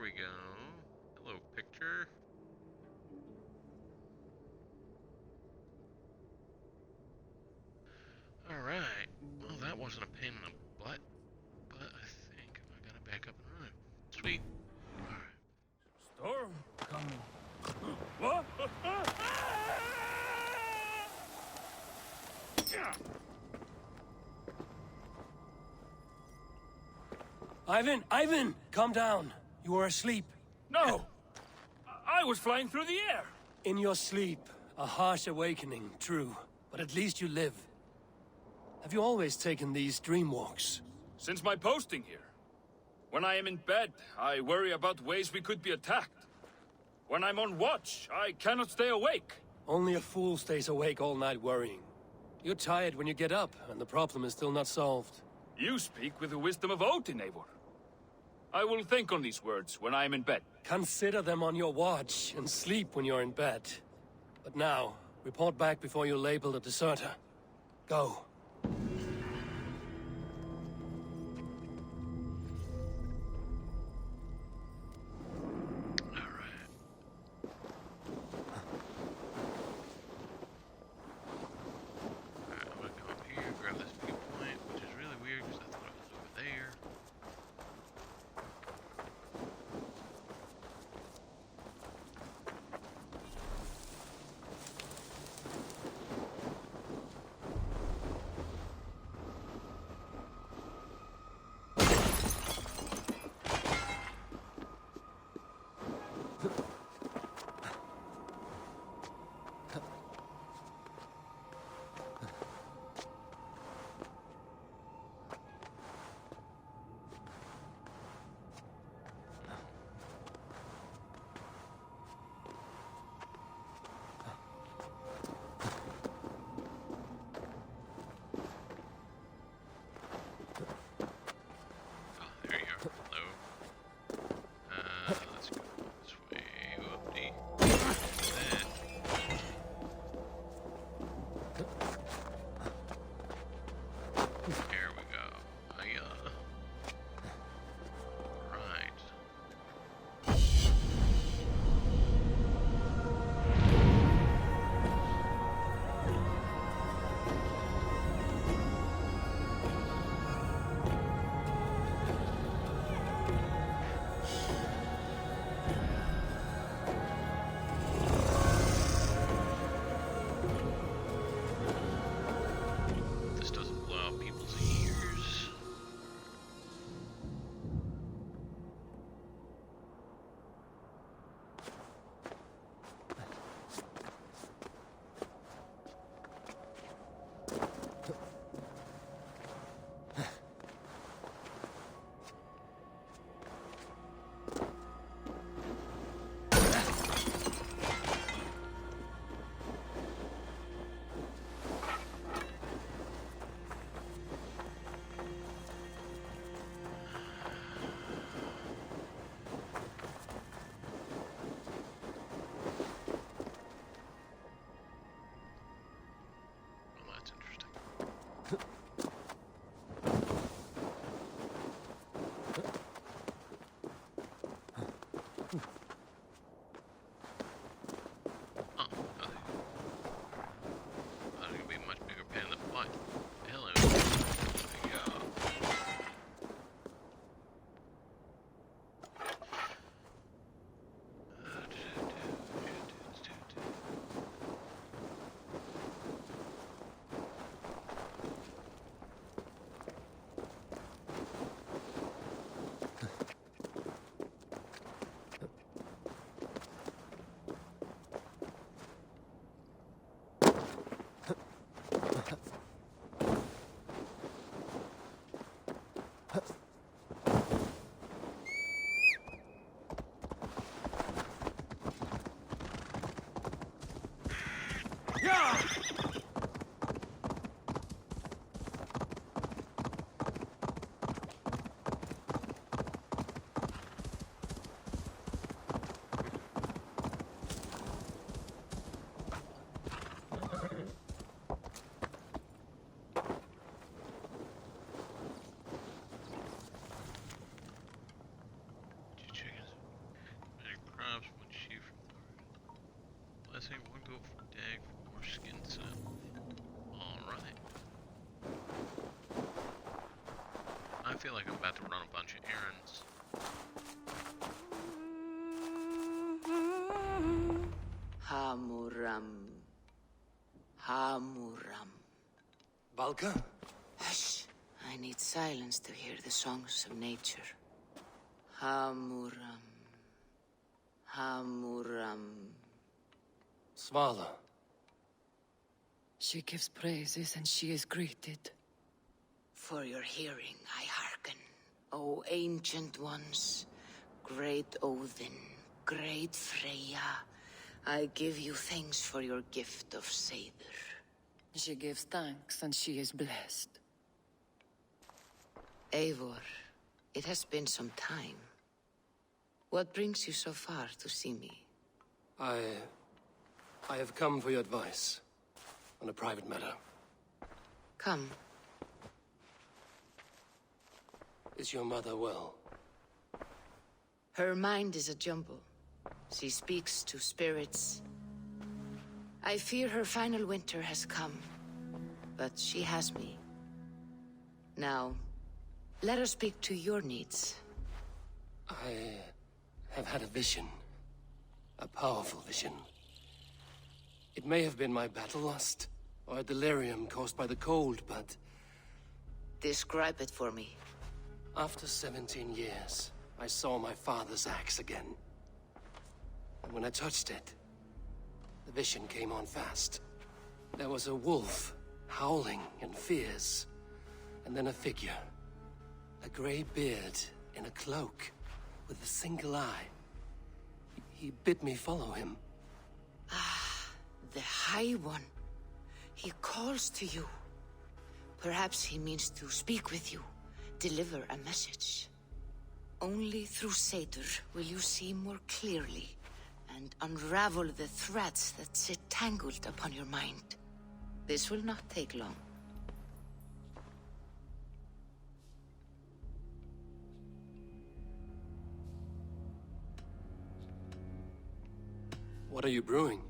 we go. Hello, picture. Alright. Well, that wasn't a pain in the butt, but I think I got it back up and running. Sweet. Alright. Storm coming. What? Ivan, calm down. You were asleep. No! I was flying through the air! In your sleep, a harsh awakening, true. But at least you live. Have you always taken these dream walks? Since my posting here. When I am in bed, I worry about ways we could be attacked. When I'm on watch, I cannot stay awake. Only a fool stays awake all night worrying. You're tired when you get up, and the problem is still not solved. You speak with the wisdom of Odin, Eivor. I will think on these words when I am in bed. Consider them on your watch, and sleep when you're in bed. But now, report back before you're labeled a deserter. Go. go for dag for more skin cell. Alright. I feel like I'm about to run a bunch of errands. Hamuram. Hamuram. Valka? Hush. I need silence to hear the songs of nature. Hamuram. Hamuram. Svala. She gives praises and she is greeted. For your hearing I hearken, O ancient ones, great Odin, great Freya. I give you thanks for your gift of Seiður. She gives thanks and she is blessed. Eivor, it has been some time. What brings you so far to see me? I have come for your advice on a private matter. Come. Is your mother well? Her mind is a jumble. She speaks to spirits. I fear her final winter has come, but she has me. Now, let her speak to your needs. I have had a vision. A powerful vision. It may have been my battle lust, or a delirium caused by the cold, but Describe it for me. after 17 years, I saw my father's axe again. And when I touched it, the vision came on fast. There was a wolf, howling and fierce, and then a figure. A grey beard in a cloak, with a single eye. He bid me follow him. The High One. He calls to you. Perhaps he means to speak with you, deliver a message. Only through Seiður will you see more clearly and unravel the threads that sit tangled upon your mind. This will not take long. What are you brewing?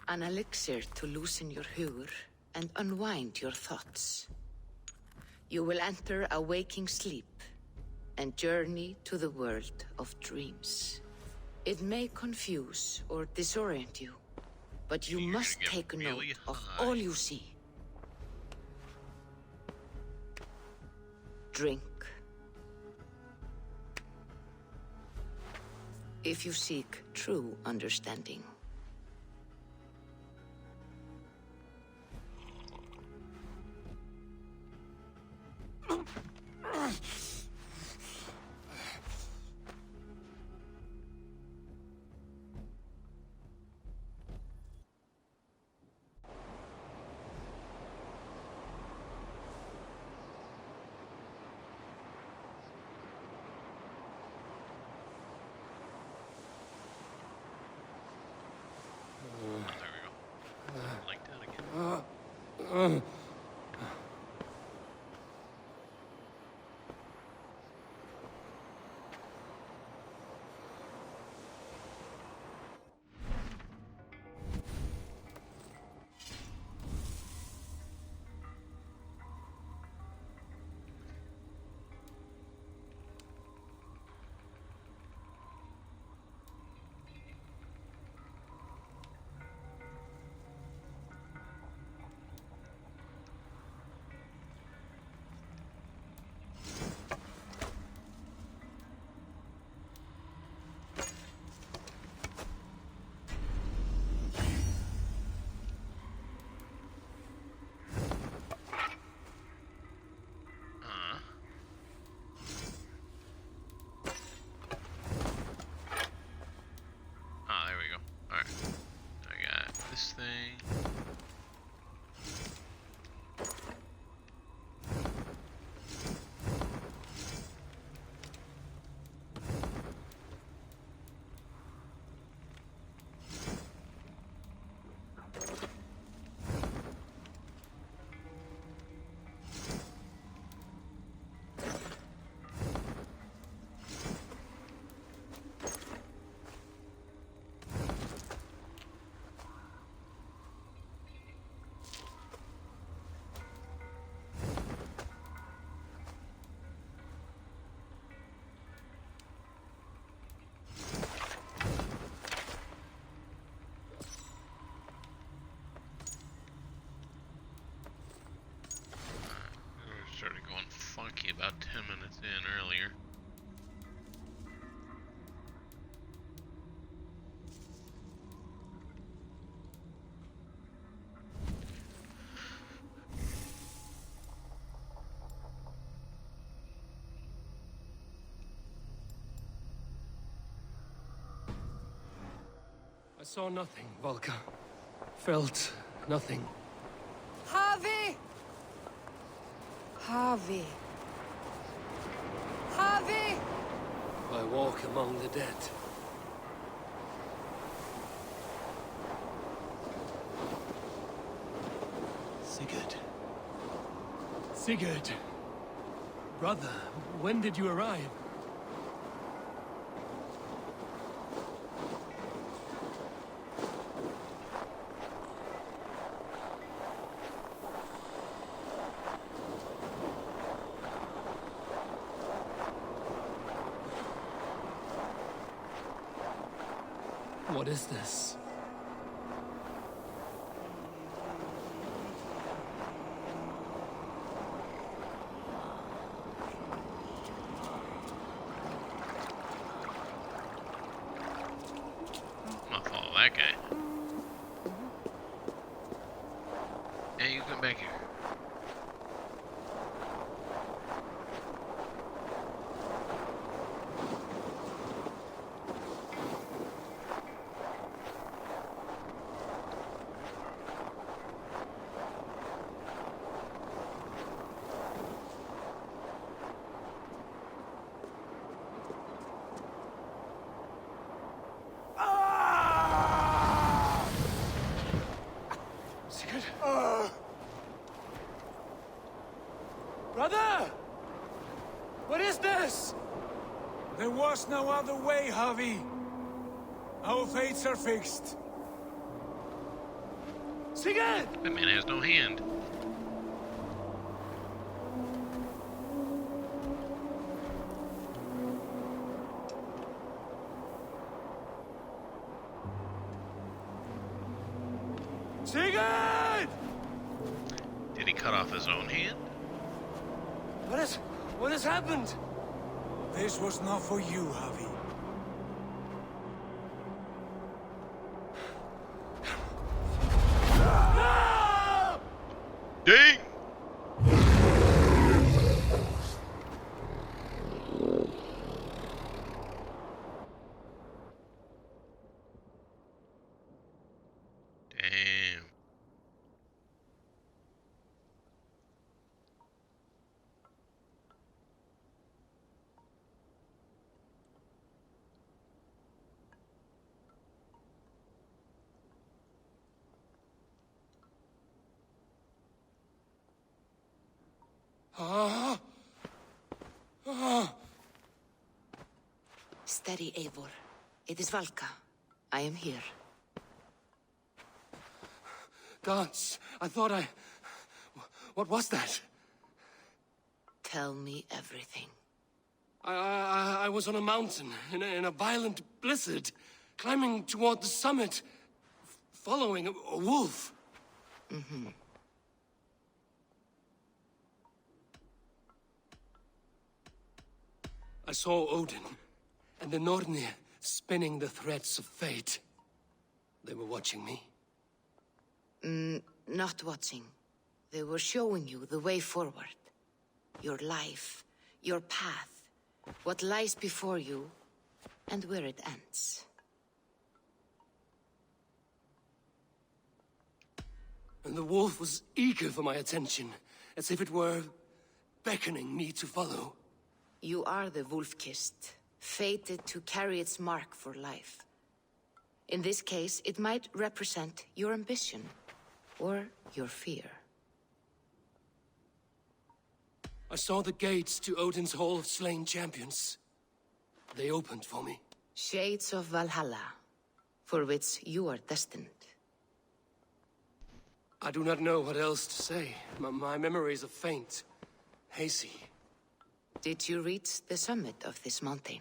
An elixir to loosen your hugur and unwind your thoughts. You will enter a waking sleep and journey to the world of dreams. It may confuse or disorient you, but you You're must gonna get take note really of high. all you see. Drink. If you seek true understanding. Oh, there we go. Like that again. saw nothing, Volka. Felt nothing. Harvey! Harvey. Harvey! I walk among the dead. Sigurd. Sigurd! Brother, when did you arrive? What is this? I'm gonna follow that guy. Hey, you come back here. Sigurd? Brother! What is this? There was no other way, Javi. Our fates are fixed. Sigurd! That man has no hand. Sigurd! Did he cut off his own hand? What has happened? This was not for you, Javi. Ding! Damn. Steady, Eivor. It is Valka. I am here. Gods, I thought I... What was that? Tell me everything. I was on a mountain in a violent blizzard, climbing toward the summit, following a wolf. I saw Odin and the Nornir spinning the threads of fate. They were watching me. Not watching. They were showing you the way forward. Your life, your path, what lies before you, and where it ends. And the wolf was eager for my attention, as if it were beckoning me to follow. You are the wolf-kissed, fated to carry its mark for life. In this case, it might represent your ambition, or your fear. I saw the gates to Odin's Hall of Slain Champions. They opened for me. Shades of Valhalla, for which you are destined. I do not know what else to say. My memories are faint, hazy. Did you reach the summit of this mountain?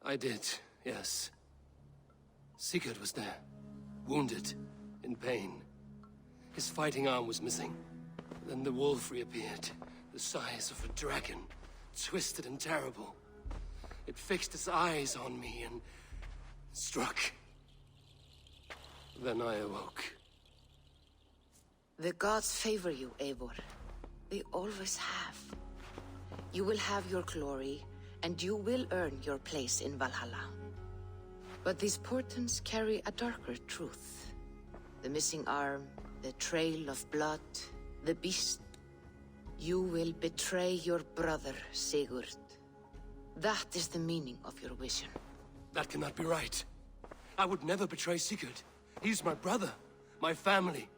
I did, yes. Sigurd was there, wounded, in pain. His fighting arm was missing. Then the wolf reappeared, the size of a dragon, twisted and terrible. It fixed its eyes on me and struck. Then I awoke. The gods favor you, Eivor. They always have. You will have your glory, and you will earn your place in Valhalla. But these portents carry a darker truth. The missing arm, the trail of blood, the beast. You will betray your brother, Sigurd. That is the meaning of your vision. That cannot be right. I would never betray Sigurd. He's my brother, my family.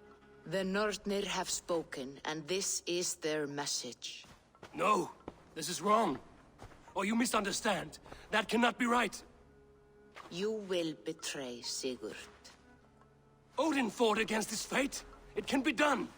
The Nornir have spoken, and this is their message. No, this is wrong. Or you misunderstand. That cannot be right. You will betray Sigurd. Odin fought against his fate. It can be done.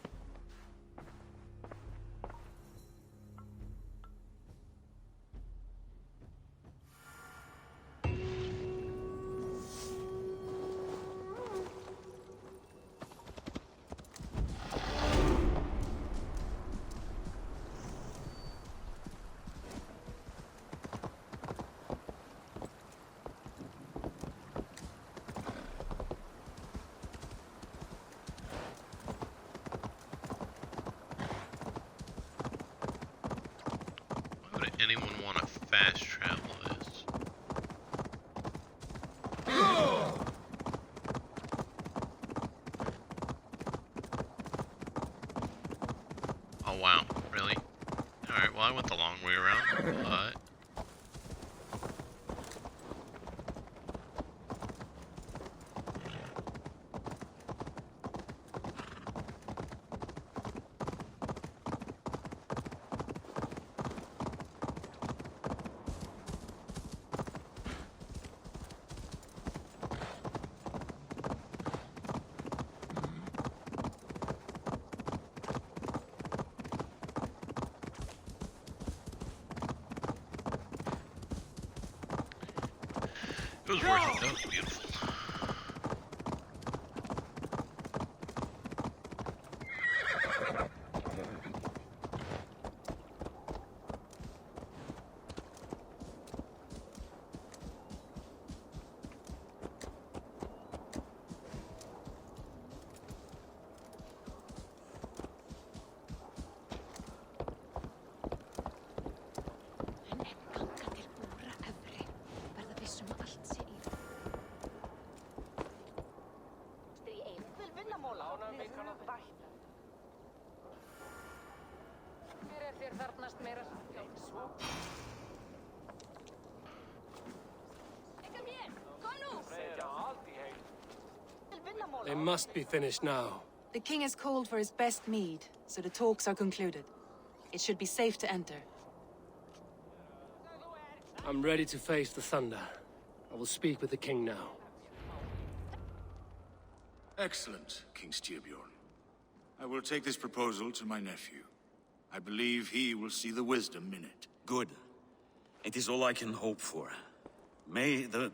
Why would anyone want to fast travel this? Oh wow, really? Alright, well I went the long way around, but... It was worth it, that was beautiful. They must be finished now. The king has called for his best mead, so the talks are concluded. It should be safe to enter. I'm ready to face the thunder. I will speak with the king now. Excellent, King Styrbjorn. I will take this proposal to my nephew. I believe he will see the wisdom in it. Good. It is all I can hope for. May the...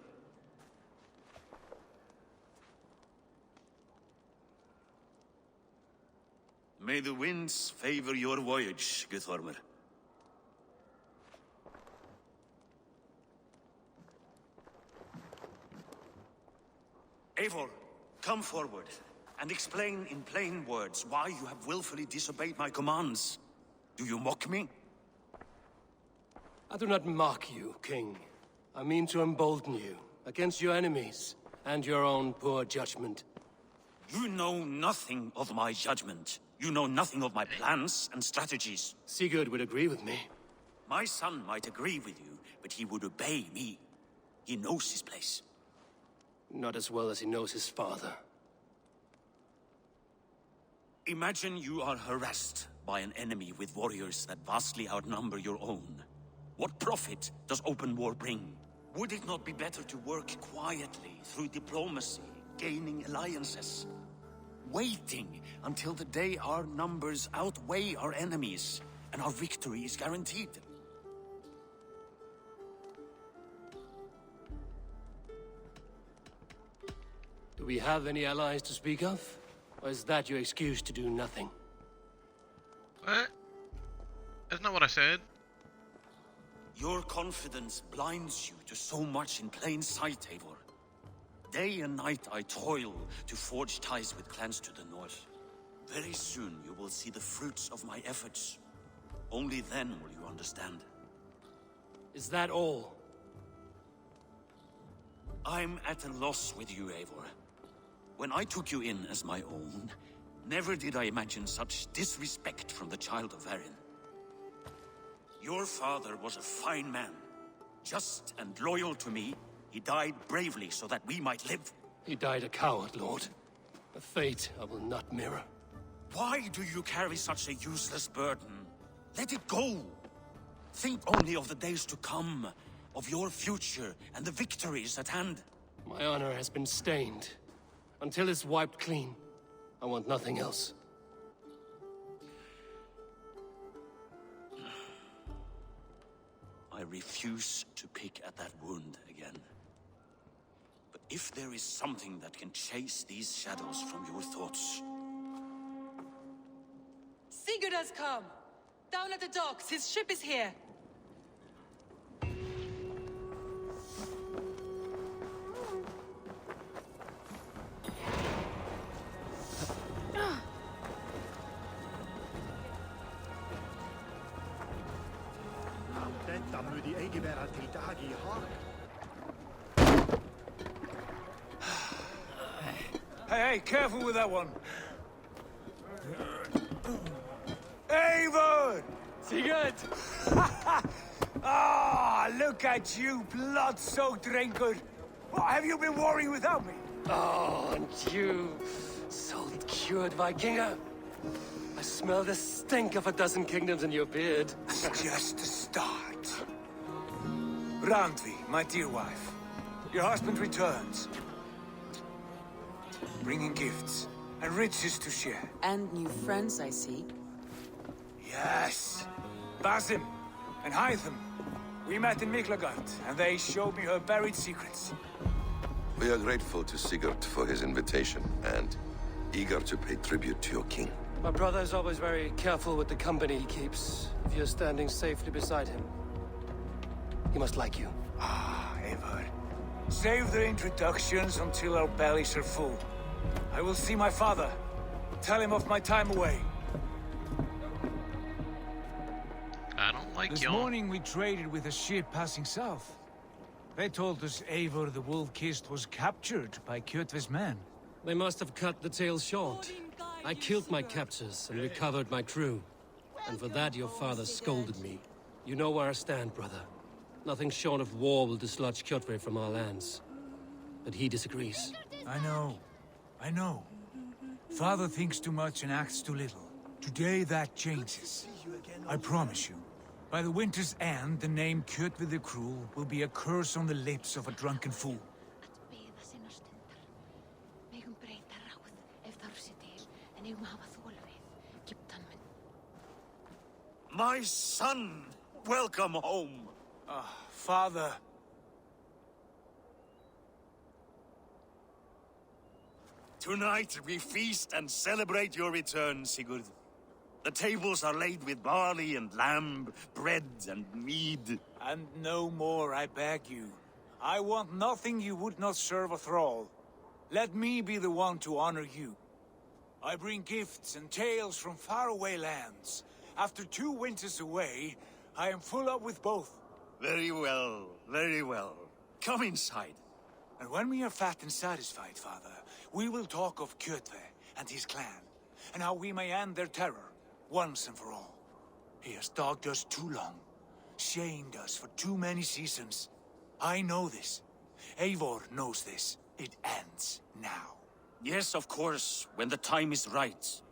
May the winds favor your voyage, Guthormr. Eivor, come forward and explain in plain words why you have willfully disobeyed my commands. Do you mock me? I do not mock you, King. I mean to embolden you against your enemies and your own poor judgment. You know nothing of my judgment. You know nothing of my plans and strategies. Sigurd would agree with me. My son might agree with you, but he would obey me. He knows his place. Not as well as he knows his father. Imagine you are harassed by an enemy with warriors that vastly outnumber your own. What profit does open war bring? Would it not be better to work quietly through diplomacy, gaining alliances? Waiting until the day our numbers outweigh our enemies, and our victory is guaranteed. Do we have any allies to speak of? Or is that your excuse to do nothing? What? That's not what I said. Your confidence blinds you to so much in plain sight, Eivor. Day and night I toil to forge ties with clans to the north. Very soon you will see the fruits of my efforts. Only then will you understand. Is that all? I'm at a loss with you, Eivor. When I took you in as my own, never did I imagine such disrespect from the child of Varin. Your father was a fine man. Just and loyal to me, he died bravely so that we might live. He died a coward, Lord. A fate I will not mirror. Why do you carry such a useless burden? Let it go! Think only of the days to come, of your future and the victories at hand. My honor has been stained. Until it's wiped clean, I want nothing else. I refuse to pick at that wound again. But if there is something that can chase these shadows from your thoughts... Sigurd has come! Down at the docks, his ship is here! Hey, careful with that one. Eivor! Sigurd! Ah, look at you, blood-soaked raincoat. What have you been worrying without me? Oh, and you, salt-cured Vikinger. I smell the stink of a dozen kingdoms in your beard. It's just a start. Randvi, my dear wife, your husband returns. Bringing gifts and riches to share. And new friends, I see. Yes. Basim and Hytham. We met in Miklagard, and they showed me her buried secrets. We are grateful to Sigurd for his invitation, and eager to pay tribute to your king. My brother is always very careful with the company he keeps. If you're standing safely beside him, he must like you. Ah, Eivor. Save the introductions until our bellies are full. I will see my father. Tell him of my time away. I don't like This y'all. morning we traded with a ship passing south. They told us Eivor the Wolf-Kissed was captured by Kjotve's men. They must have cut the tale short. I killed my captors and recovered my crew. And for that your father scolded me. You know where I stand, brother. Nothing short of war will dislodge Kjotve from our lands. But he disagrees. I know. Father thinks too much and acts too little. Today that changes. I promise you. By the winter's end, the name Kjotve the Cruel will be a curse on the lips of a drunken fool. My son! Welcome home! Father. Tonight we feast and celebrate your return, Sigurd. The tables are laid with barley and lamb, bread and mead. And no more, I beg you. I want nothing you would not serve a thrall. Let me be the one to honor you. I bring gifts and tales from faraway lands. After 2 winters away, I am full up with both. Very well, very well. Come inside. And when we are fat and satisfied, Father, we will talk of Kjotve and his clan, and how we may end their terror, once and for all. He has dogged us too long, shamed us for too many seasons. I know this. Eivor knows this. It ends now. Yes, of course, when the time is right.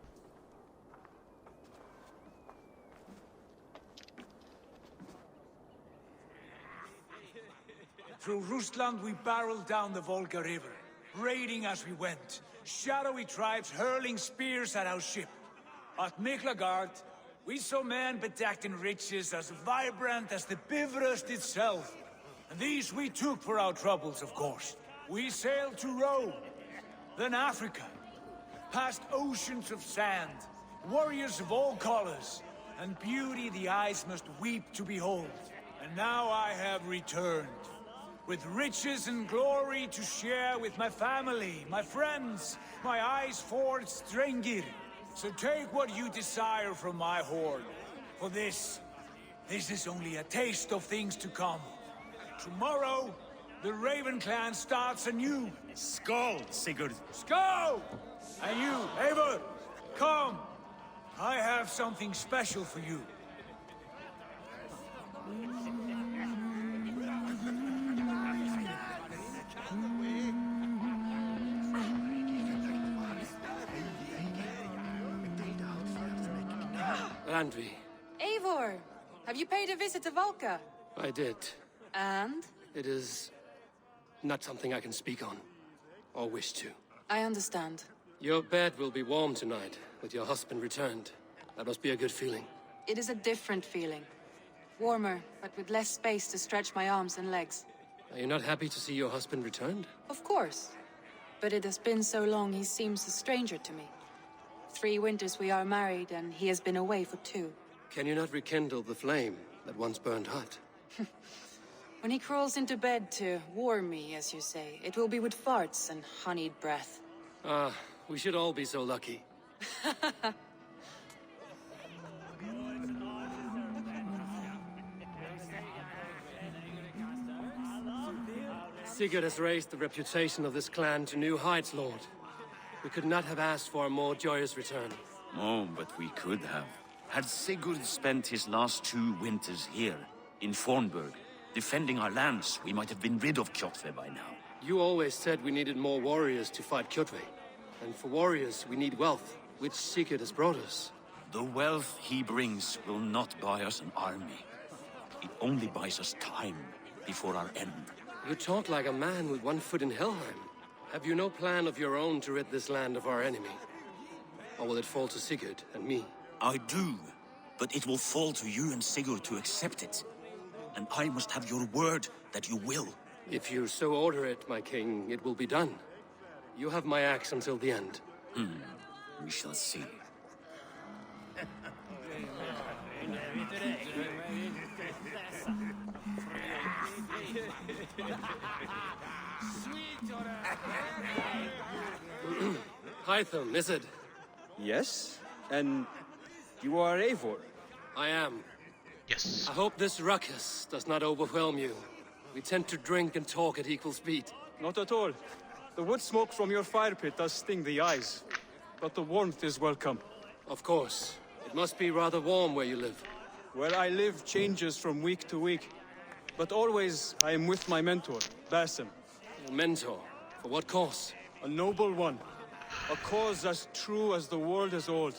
Through Rusland we barreled down the Volga River, raiding as we went. Shadowy tribes hurling spears at our ship. At Miklagard, we saw men bedecked in riches as vibrant as the Bifrost itself. And these we took for our troubles, of course. We sailed to Rome, then Africa, past oceans of sand, warriors of all colors, and beauty the eyes must weep to behold. And now I have returned, with riches and glory to share with my family, my friends, my eyes-forged Strengir. So take what you desire from my hoard. For this is only a taste of things to come. Tomorrow, the Raven clan starts anew. Skull, Sigurd. Skull! And you, Eivor, come. I have something special for you. Landry, Eivor! Have you paid a visit to Valka? I did. And? It is not something I can speak on, or wish to. I understand. Your bed will be warm tonight, with your husband returned. That must be a good feeling. It is a different feeling. Warmer, but with less space to stretch my arms and legs. Are you not happy to see your husband returned? Of course. But it has been so long he seems a stranger to me. 3 winters we are married, and he has been away for 2. Can you not rekindle the flame that once burned hot? When he crawls into bed to warm me, as you say, it will be with farts and honeyed breath. Ah, we should all be so lucky. Sigurd has raised the reputation of this clan to new heights, Lord. We could not have asked for a more joyous return. Oh, but we could have. Had Sigurd spent his last 2 winters here, in Fornburg, defending our lands, we might have been rid of Kjotve by now. You always said we needed more warriors to fight Kjotve. And for warriors, we need wealth, which Sigurd has brought us. The wealth he brings will not buy us an army. It only buys us time before our end. You talk like a man with one foot in Helheim. Have you no plan of your own to rid this land of our enemy? Or will it fall to Sigurd and me? I do, but it will fall to you and Sigurd to accept it. And I must have your word that you will. If you so order it, my king, it will be done. You have my axe until the end. We shall see. Hytham, is it? Yes? And you are Eivor? I am. Yes. I hope this ruckus does not overwhelm you. We tend to drink and talk at equal speed. Not at all. The wood smoke from your fire pit does sting the eyes. But the warmth is welcome. Of course. It must be rather warm where you live. Where I live changes from week to week. But always I am with my mentor, Basim. Your mentor? For what cause? A noble one. A cause as true as the world is old.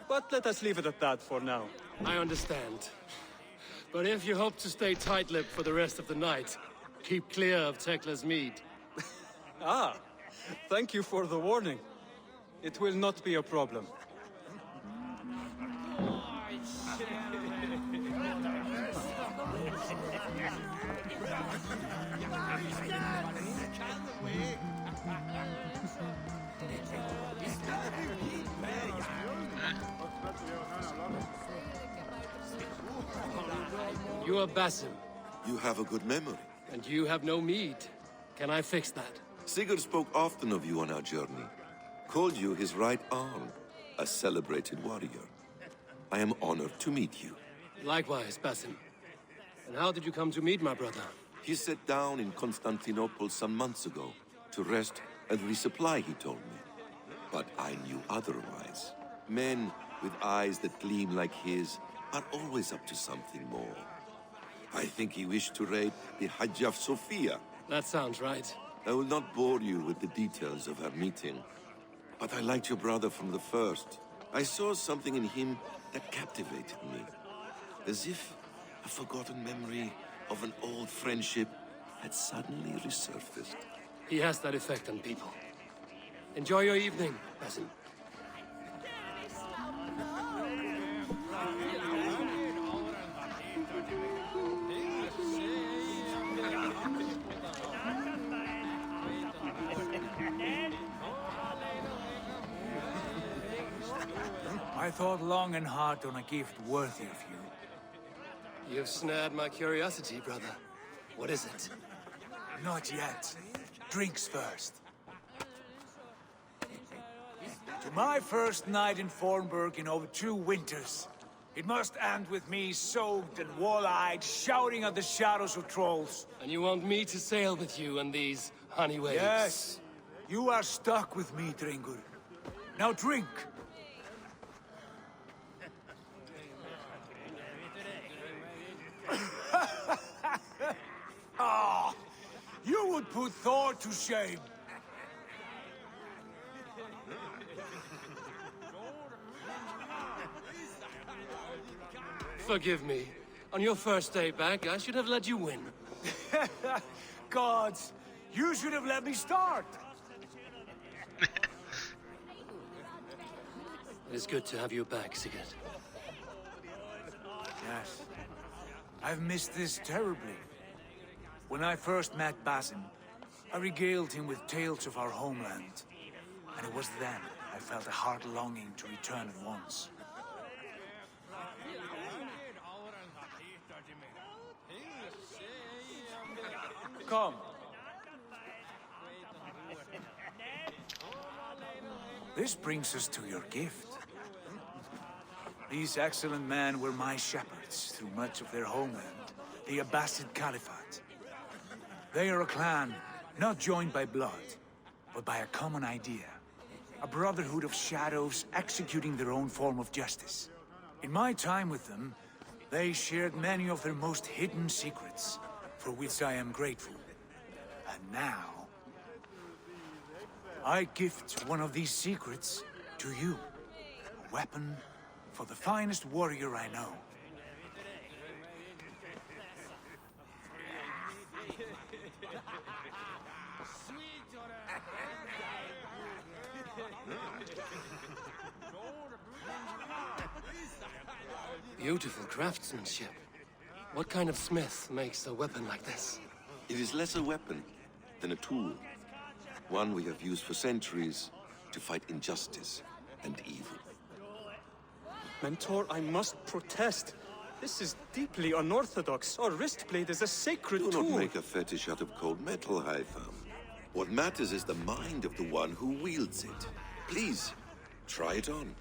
But let us leave it at that for now. I understand. But if you hope to stay tight-lipped for the rest of the night, keep clear of Tekla's mead. Ah, thank you for the warning. It will not be a problem. You are Basim, You have a good memory. and you have no mead. Can I fix that? Sigurd spoke often of you on our journey. Called you his right arm, a celebrated warrior. I am honored to meet you. Likewise, Basim. And how did you come to meet my brother? He sat down in Constantinople some months ago to rest and resupply, he told me. But I knew otherwise. Men with eyes that gleam like his are always up to something more. I think he wished to raid the Hajj of Sophia. That sounds right. I will not bore you with the details of our meeting. But I liked your brother from the first. I saw something in him that captivated me. As if a forgotten memory of an old friendship had suddenly resurfaced. He has that effect on people. Enjoy your evening, Basim. I thought long and hard on a gift worthy of you. You've snared my curiosity, brother. What is it? Not yet. Drinks first. To my first night in Fornburg in over 2 winters, It must end with me soaked and wall-eyed, shouting at the shadows of trolls. And you want me to sail with you on these honey waves? Yes. You are stuck with me, Dringur. Now drink. Ah, you would put Thor to shame. Forgive me. On your first day back, I should have let you win. Gods, you should have let me start. It is good to have you back, Sigurd. Yes. I've missed this terribly. When I first met Basim, I regaled him with tales of our homeland. And it was then I felt a heart longing to return at once. Come. This brings us to your gift. These excellent men were my shepherds through much of their homeland, the Abbasid Caliphate. They are a clan, not joined by blood, but by a common idea. A brotherhood of shadows executing their own form of justice. In my time with them, they shared many of their most hidden secrets, for which I am grateful. And now, I gift one of these secrets to you. A weapon for the finest warrior I know. Beautiful craftsmanship. What kind of smith makes a weapon like this? It is less a weapon than a tool. One we have used for centuries to fight injustice and evil. Mentor, I must protest. This is deeply unorthodox. Our wrist blade is a sacred Do tool. not make a fetish out of cold metal, Haitham. What matters is the mind of the one who wields it. Please, try it on.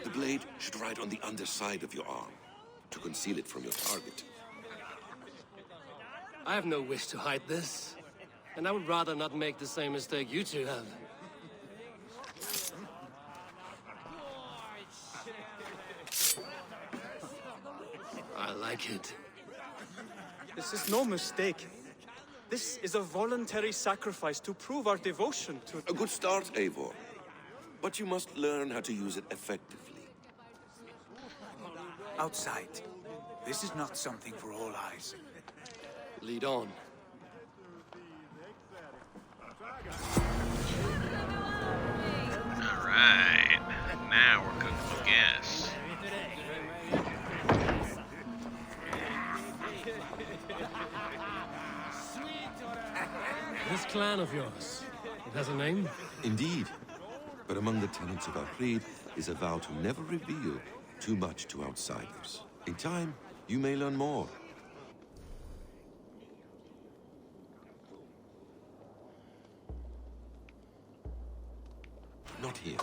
The blade should ride on the underside of your arm, to conceal it from your target. I have no wish to hide this. And I would rather not make the same mistake you two have. I like it. This is no mistake. This is a voluntary sacrifice to prove our devotion to... A good start, Eivor. But you must learn how to use it effectively. Outside. This is not something for all eyes. Lead on. Alright. Now we're cooking with gas. This clan of yours, it has a name? Indeed. But among the tenets of our creed is a vow to never reveal too much to outsiders. In time, you may learn more. Not here,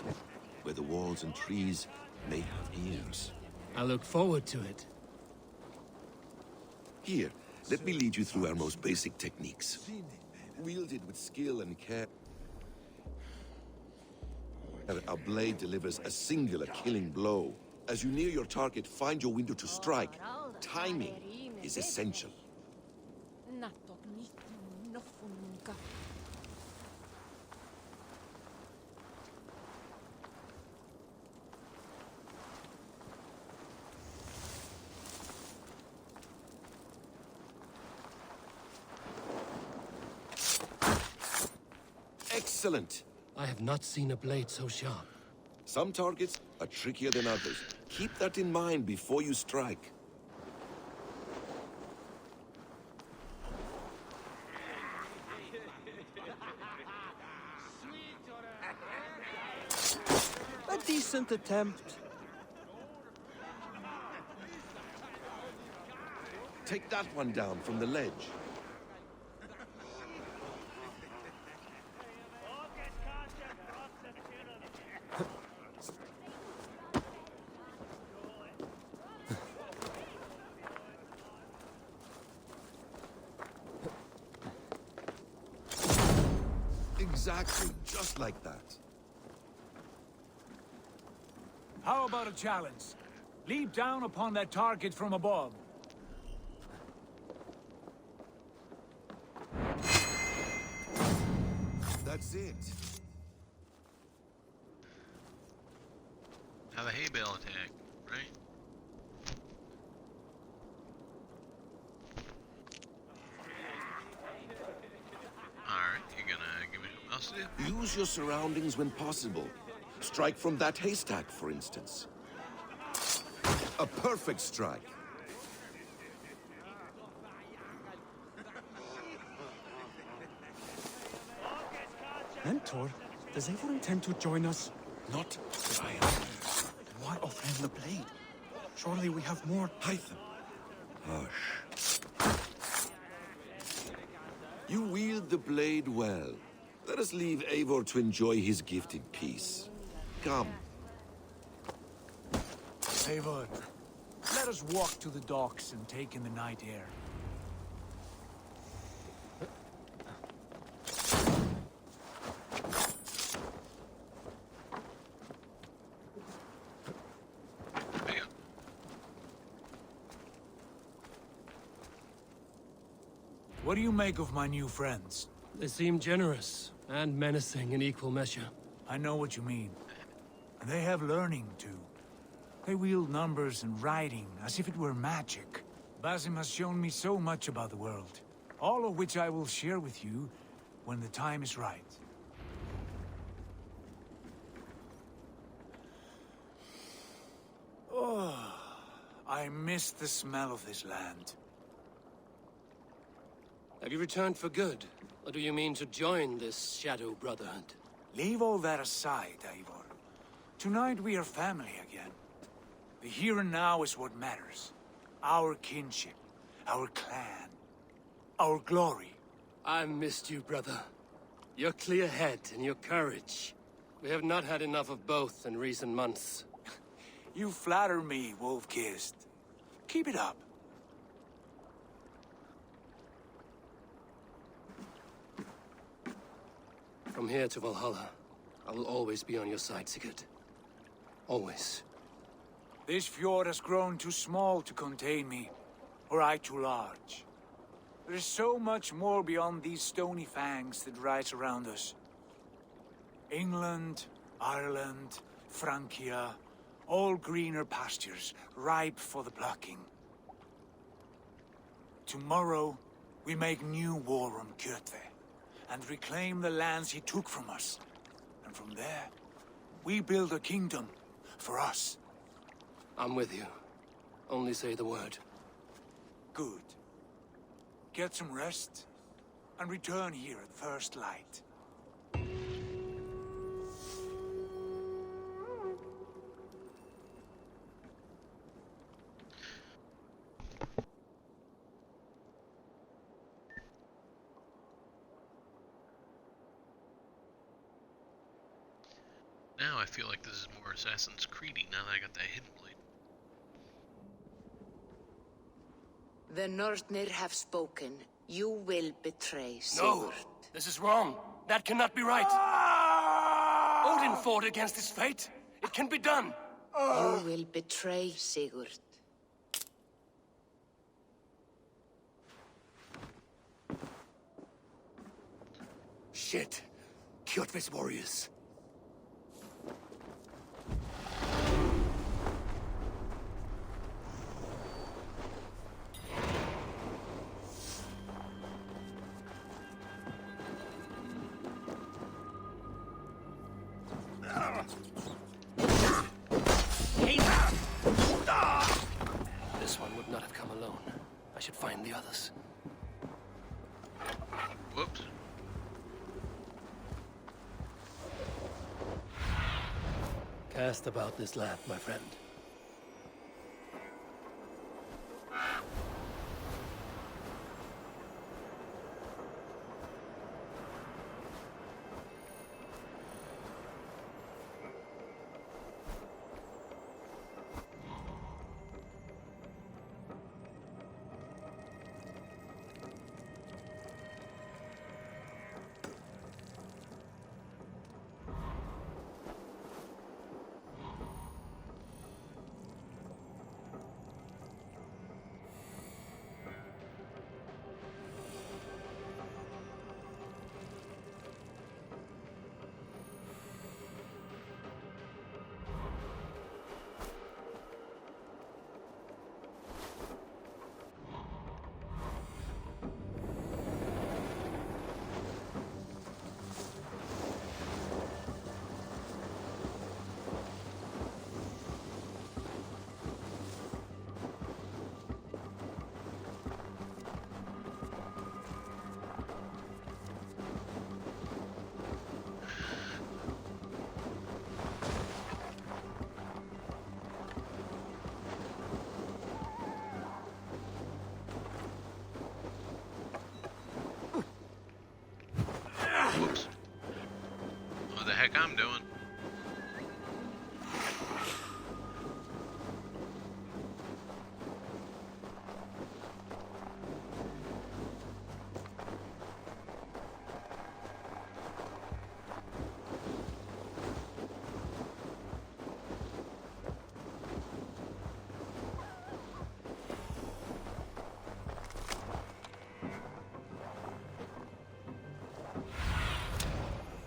where the walls and trees may have ears. I look forward to it. Here, let me lead you through our most basic techniques. Wielded with skill and care, our blade delivers a singular killing blow. As you near your target, find your window to strike. Timing is essential. Excellent! I have not seen a blade so sharp. Some targets are trickier than others. Keep that in mind before you strike. A decent attempt. Take that one down from the ledge. Exactly, just like that. How about a challenge? Leap down upon that target from above. That's it. Now the hay bale attack, right? Alright, you gonna give me something else to do? Use your surroundings when possible. Strike from that haystack, for instance. A perfect strike. Mentor, does Eivor intend to join us? Not that I am. Then why offer him the blade? Surely we have more. Hytham. Hush. You wield the blade well. Let us leave Eivor to enjoy his gift in peace. Come. Eivor, let us walk to the docks and take in the night air. What do you make of my new friends? They seem generous and menacing in equal measure. I know what you mean. And they have learning, too. They wield numbers and writing as if it were magic. Basim has shown me so much about the world, all of which I will share with you when the time is right. Oh, I miss the smell of this land. Have you returned for good? Or do you mean to join this Shadow Brotherhood? Leave all that aside, Eivor. Tonight we are family again. The here and now is what matters. Our kinship, our clan, our glory. I've missed you, brother. Your clear head and your courage. We have not had enough of both in recent months. You flatter me, Wolf-Kissed. Keep it up. From here to Valhalla, I will always be on your side, Sigurd. Always. This fjord has grown too small to contain me, or I too large. There is so much more beyond these stony fangs that rise around us. England, Ireland, Francia, all greener pastures, ripe for the plucking. Tomorrow, we make new war on Kjotve, and reclaim the lands he took from us. And from there, we build a kingdom for us. I'm with you. Only say the word. Good. Get some rest, and return here at first light. Now I feel like this is more Assassin's Creedy now that I got that hidden blade. The Nornir have spoken. You will betray Sigurd. No! This is wrong. That cannot be right. Odin fought against his fate. It can be done. You will betray Sigurd. Shit. Kjotve's warriors. This one would not have come alone. I should find the others. Whoops. Cast about this land, my friend.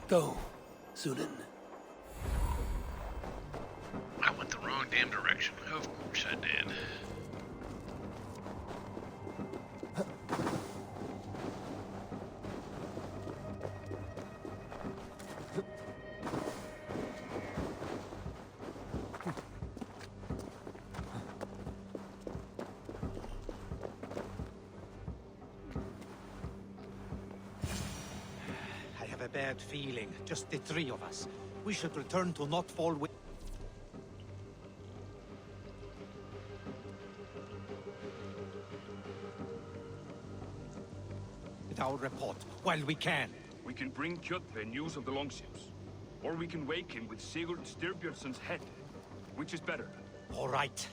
Go, Sunan. I went the wrong damn direction. Of course I did. I have a bad feeling. Just the three of us. We should return to Notfall with... our report, while we can. We can bring Kjotve news of the longships. Or we can wake him with Sigurd Styrbjörnsson's head. Which is better? All right.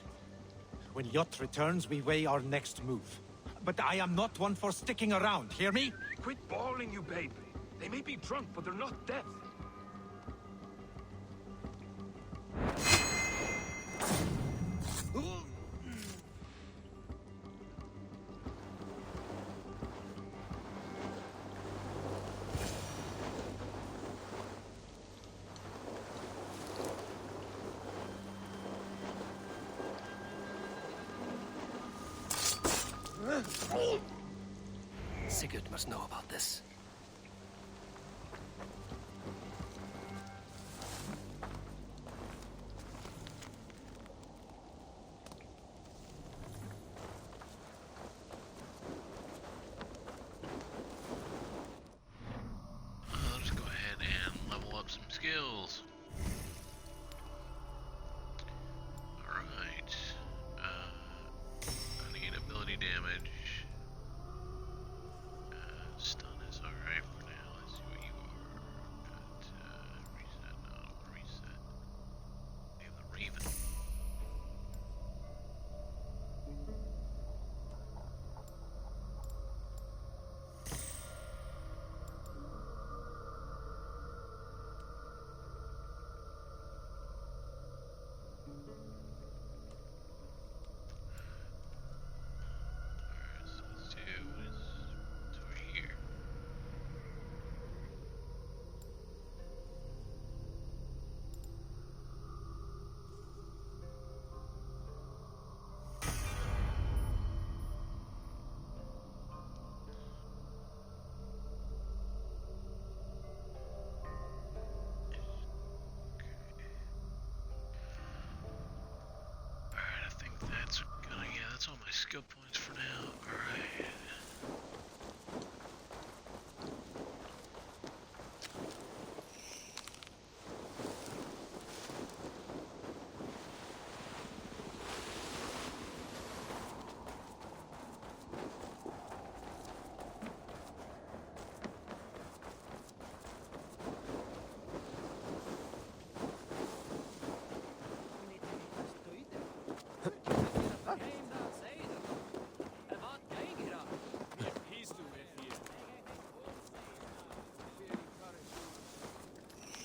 When Jot returns, we weigh our next move. But I am not one for sticking around, hear me? Quit bawling, you baby. They may be drunk, but they're not dead. Sigurd must know about this. Let's go ahead and level up some skills. Alright. I need ability damage. Stun is alright for now. Let's see what you are. Got, reset. No, I don't want to reset. We have the Raven. Alright, so let's do what's over here. Alright, I think that's gonna, yeah, that's all my skill points for now. Alright.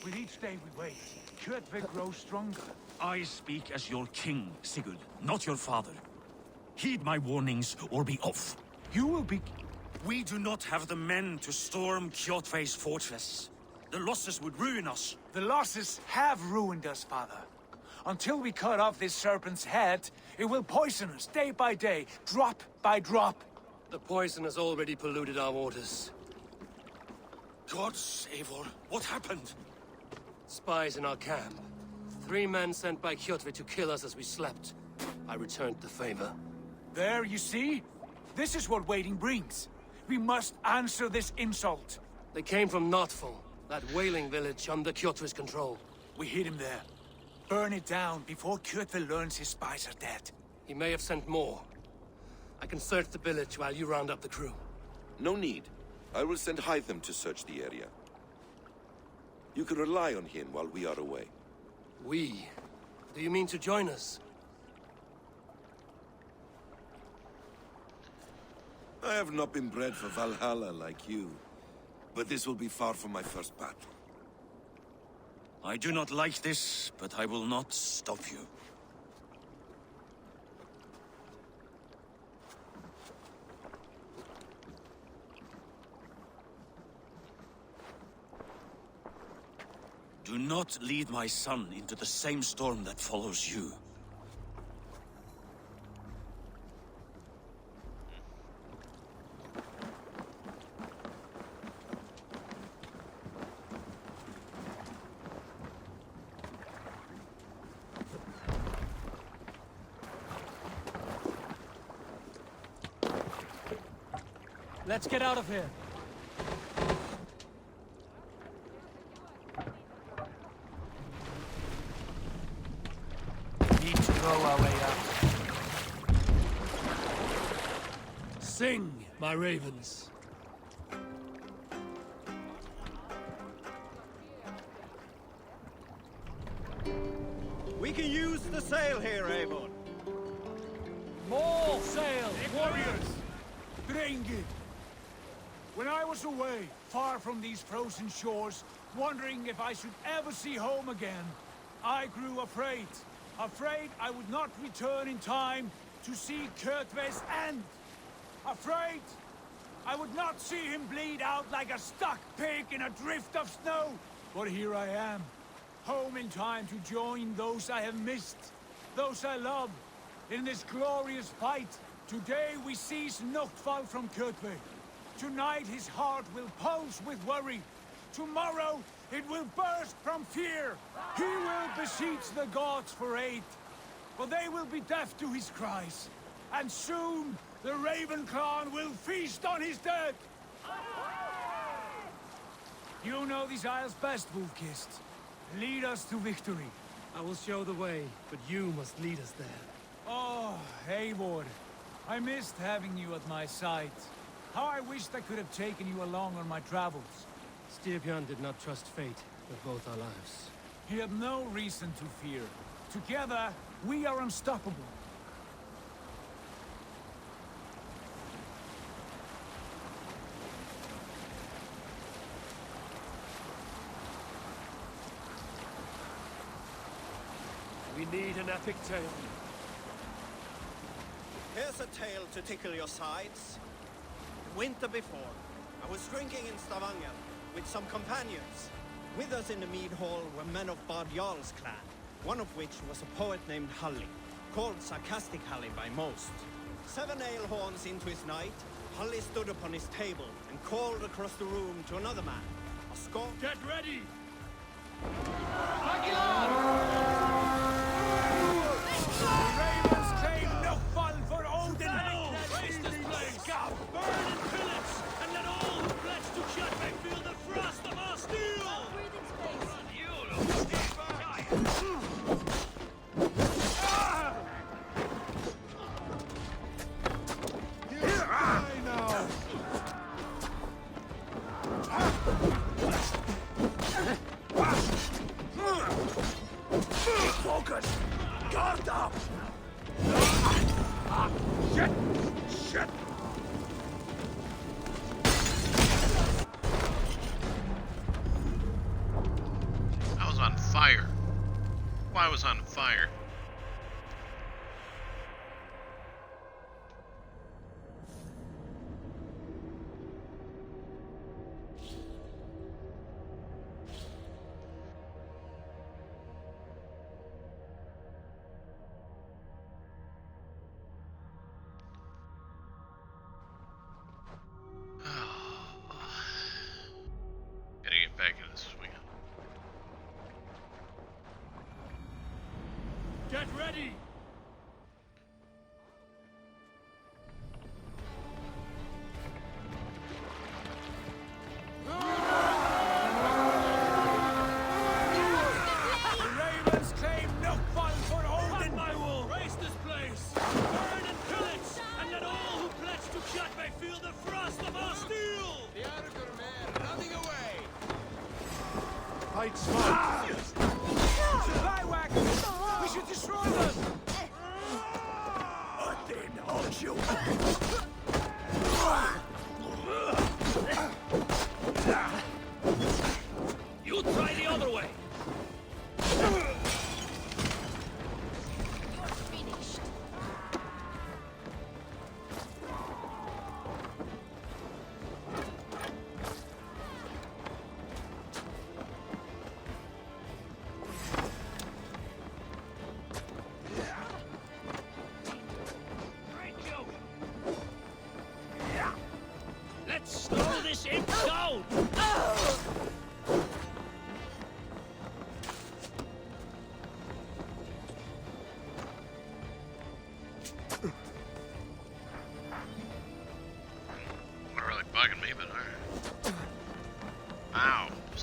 With each day we wait, Kjotve grows stronger. I speak as your king, Sigurd, not your father. Heed my warnings or be off. You will be... We do not have the men to storm Kjotve's fortress. The losses would ruin us. The losses have ruined us, father. Until we cut off this serpent's head, it will poison us day by day, drop by drop. The poison has already polluted our waters. God save her. What happened? Spies in our camp. 3 men sent by Kjotve to kill us as we slept. I returned the favor. There, you see? This is what waiting brings. We must answer this insult. They came from Notfall, that whaling village under Kjotve's control. We hid him there. Burn it down before Kjotve learns his spies are dead. He may have sent more. I can search the village while you round up the crew. No need. I will send Hytham to search the area. You can rely on him while we are away. We? Do you mean to join us? I have not been bred for Valhalla like you, but this will be far from my first battle. I do not like this, but I will not stop you. Do not lead my son into the same storm that follows you. Let's get out of here. Need to go our way out. Sing, my ravens. We can use the sail here, Avon. More sail, warriors! Drengir! When I was away, far from these frozen shores, wondering if I should ever see home again, I grew afraid. Afraid I would not return in time to see Kjotve's end. Afraid I would not see him bleed out like a stuck pig in a drift of snow. But here I am, home in time to join those I have missed, those I love, in this glorious fight. Today we seize Noctval from Kjotve. Tonight his heart will pulse with worry. Tomorrow it will burst from fear. He will beseech the gods for aid. But they will be deaf to his cries. And soon the Raven clan will feast on his dead. You know these isles best, Wolf-Kissed. Lead us to victory. I will show the way, but you must lead us there. Oh, Eivor. I missed having you at my side. How I wished I could have taken you along on my travels. Styrbjörn did not trust fate with both our lives. He had no reason to fear. Together, we are unstoppable. We need an epic tale. Here's a tale to tickle your sides. The winter before, I was drinking in Stavanger with some companions. With us in the mead hall were men of Bard Jarl's clan, one of which was a poet named Halli, called Sarcastic Halli by most. 7 ale horns into his night, Halli stood upon his table and called across the room to another man, a Scot. Get ready! The Ravens claim Noctval for Odin! Raise this place! Burn and pillage! And let all who pledge to Kjotve feel the frost of our steel! Focus! Guard up! Shit! Shit! I was on fire. Why was on fire? Gotta get back in the swing. Get ready! The Ravens claim Noctval for Odin! My wool! Raise this place! Burn and pillage! And let all who pledge to Kjotve feel the frost of our steel! The Arger man running away! Fight smart. Supply wagons! We should destroy them! Odin owns you! You try the other way!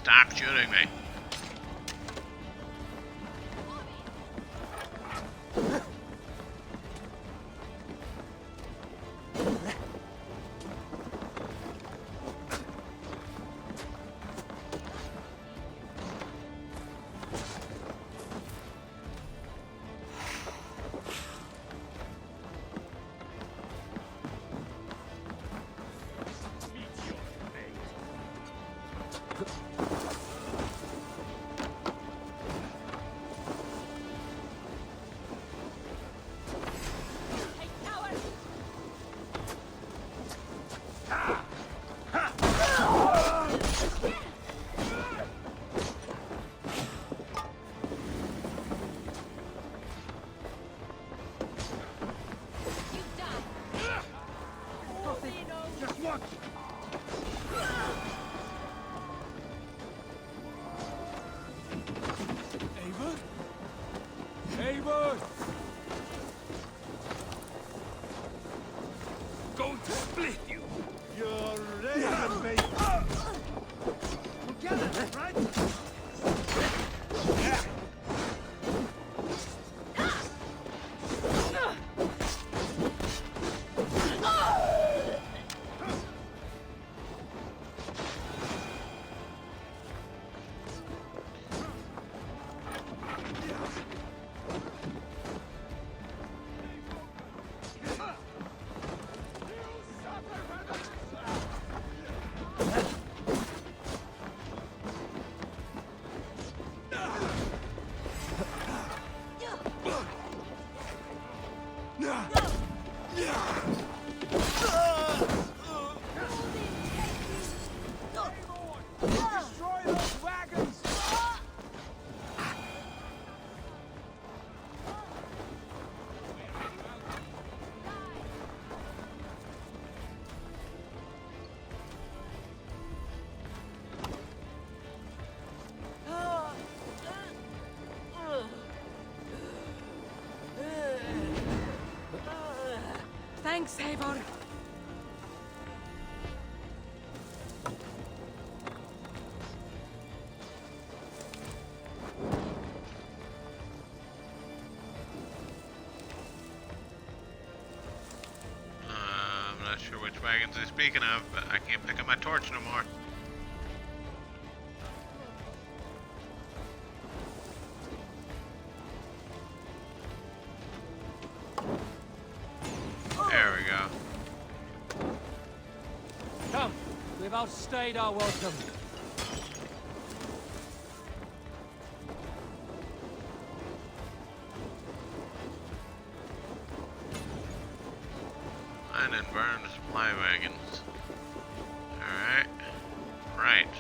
Stop shooting me. Eivor! Going to split you! You're ready, mate! Together, right? Destroy those wagons! Thanks, Eivor. I'm not sure which wagons they're speaking of, but I can't pick up my torch no more. There we go. Come, we've outstayed our welcome. Find and burn the supply wagons. Alright. Right.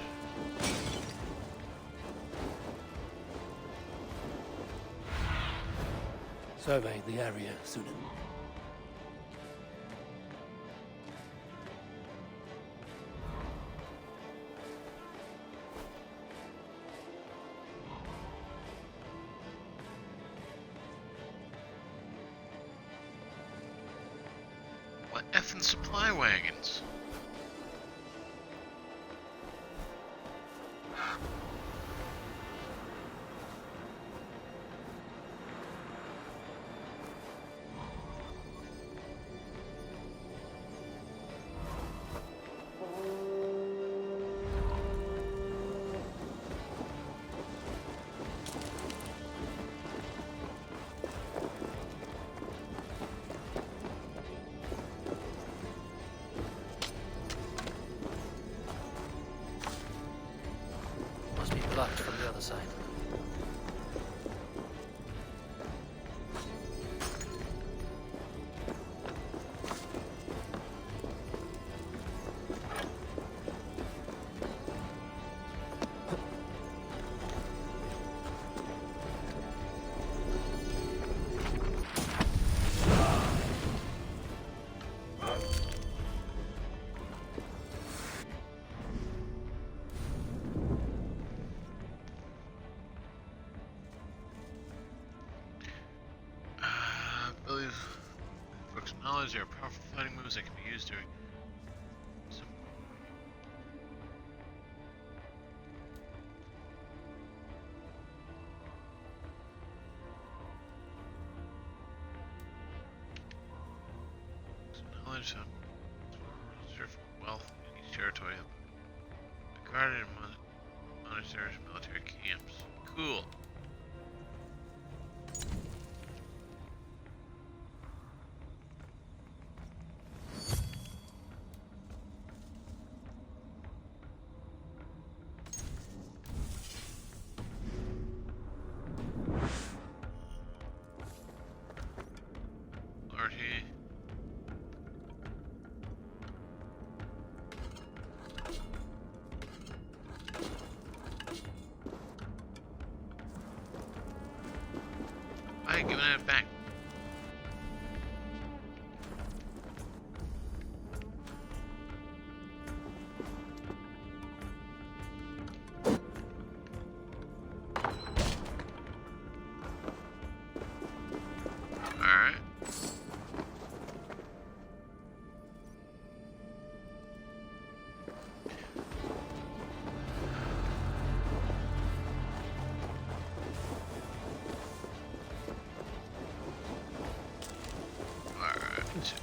Survey the area, Sunan. What effing supply wagons? Must be blocked from the other side. Folks knowledge there are powerful fighting moves that can be used during some knowledge on wealth in each territory. Guarded monasteries, military camps. Cool. I ain't giving it back. Alright.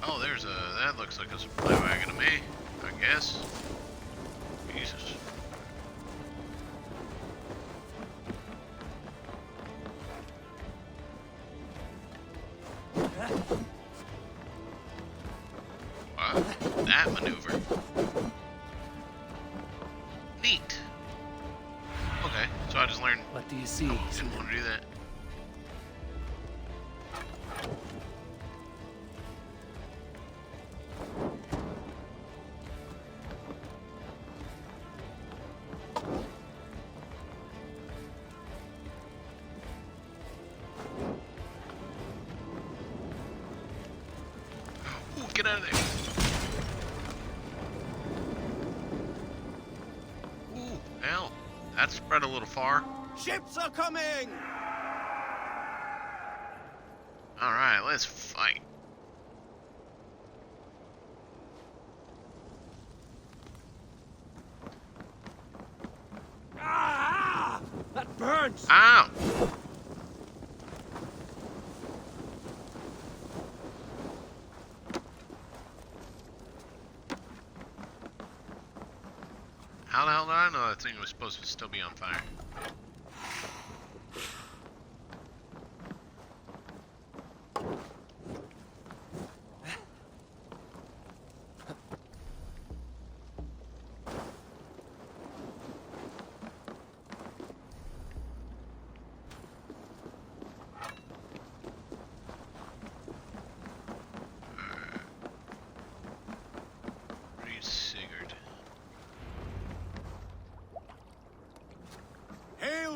Oh, there's a, that looks like a supply wagon to me, I guess. Jesus. Wow, that maneuver. Neat. Okay, so I just learned. What do you see? Didn't want to do that. Get out of there. Ooh, hell. That spread a little far. Ships are coming! Alright, let's fight. Ah! That burns! Ow! How the hell did I know that thing was supposed to still be on fire?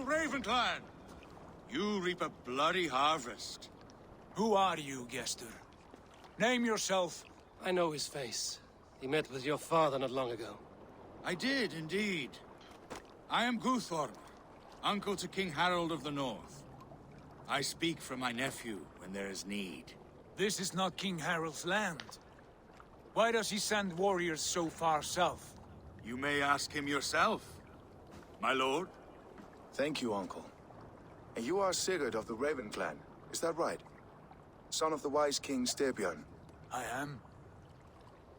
Ravenclan! You reap a bloody harvest. Who are you, Gester? Name yourself. I know his face. He met with your father not long ago. I did, indeed. I am Guthorm, uncle to King Harold of the North. I speak for my nephew when there is need. This is not King Harold's land. Why does he send warriors so far south? You may ask him yourself, my lord. Thank you, uncle. And you are Sigurd of the Raven clan, is that right? Son of the wise King Styrbjörn. I am.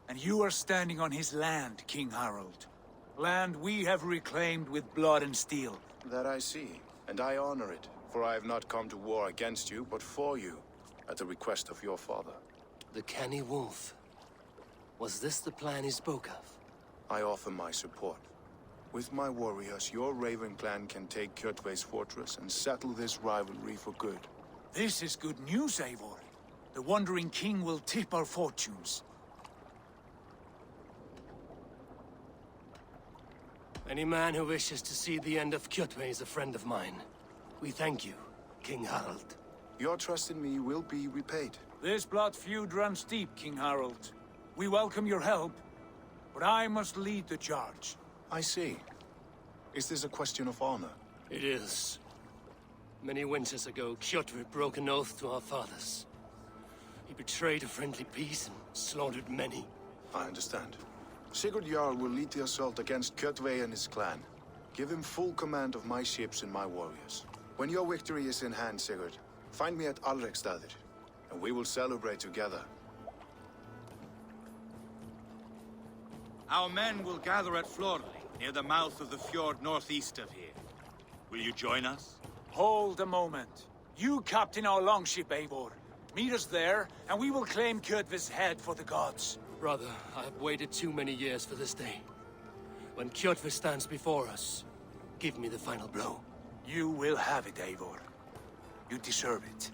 And you are standing on his land, King Harold. Land we have reclaimed with blood and steel. That I see, and I honor it, for I have not come to war against you, but for you, at the request of your father. The canny wolf. Was this the plan he spoke of? I offer my support. With my warriors, your Raven clan can take Kjotve's fortress and settle this rivalry for good. This is good news, Eivor. The Wandering King will tip our fortunes. Any man who wishes to see the end of Kjotve is a friend of mine. We thank you, King Harold. Your trust in me will be repaid. This blood feud runs deep, King Harold. We welcome your help, but I must lead the charge. I see. Is this a question of honor? It is. Many winters ago, Kjotve broke an oath to our fathers. He betrayed a friendly peace and slaughtered many. I understand. Sigurd Jarl will lead the assault against Kjotve and his clan. Give him full command of my ships and my warriors. When your victory is in hand, Sigurd, find me at Alrekstadir, and we will celebrate together. Our men will gather at Florli, near the mouth of the fjord northeast of here. Will you join us? Hold a moment. You captain our longship, Eivor. Meet us there, and we will claim Kjotve's head for the gods. Brother, I have waited too many years for this day. When Kjotve stands before us, give me the final blow. You will have it, Eivor. You deserve it.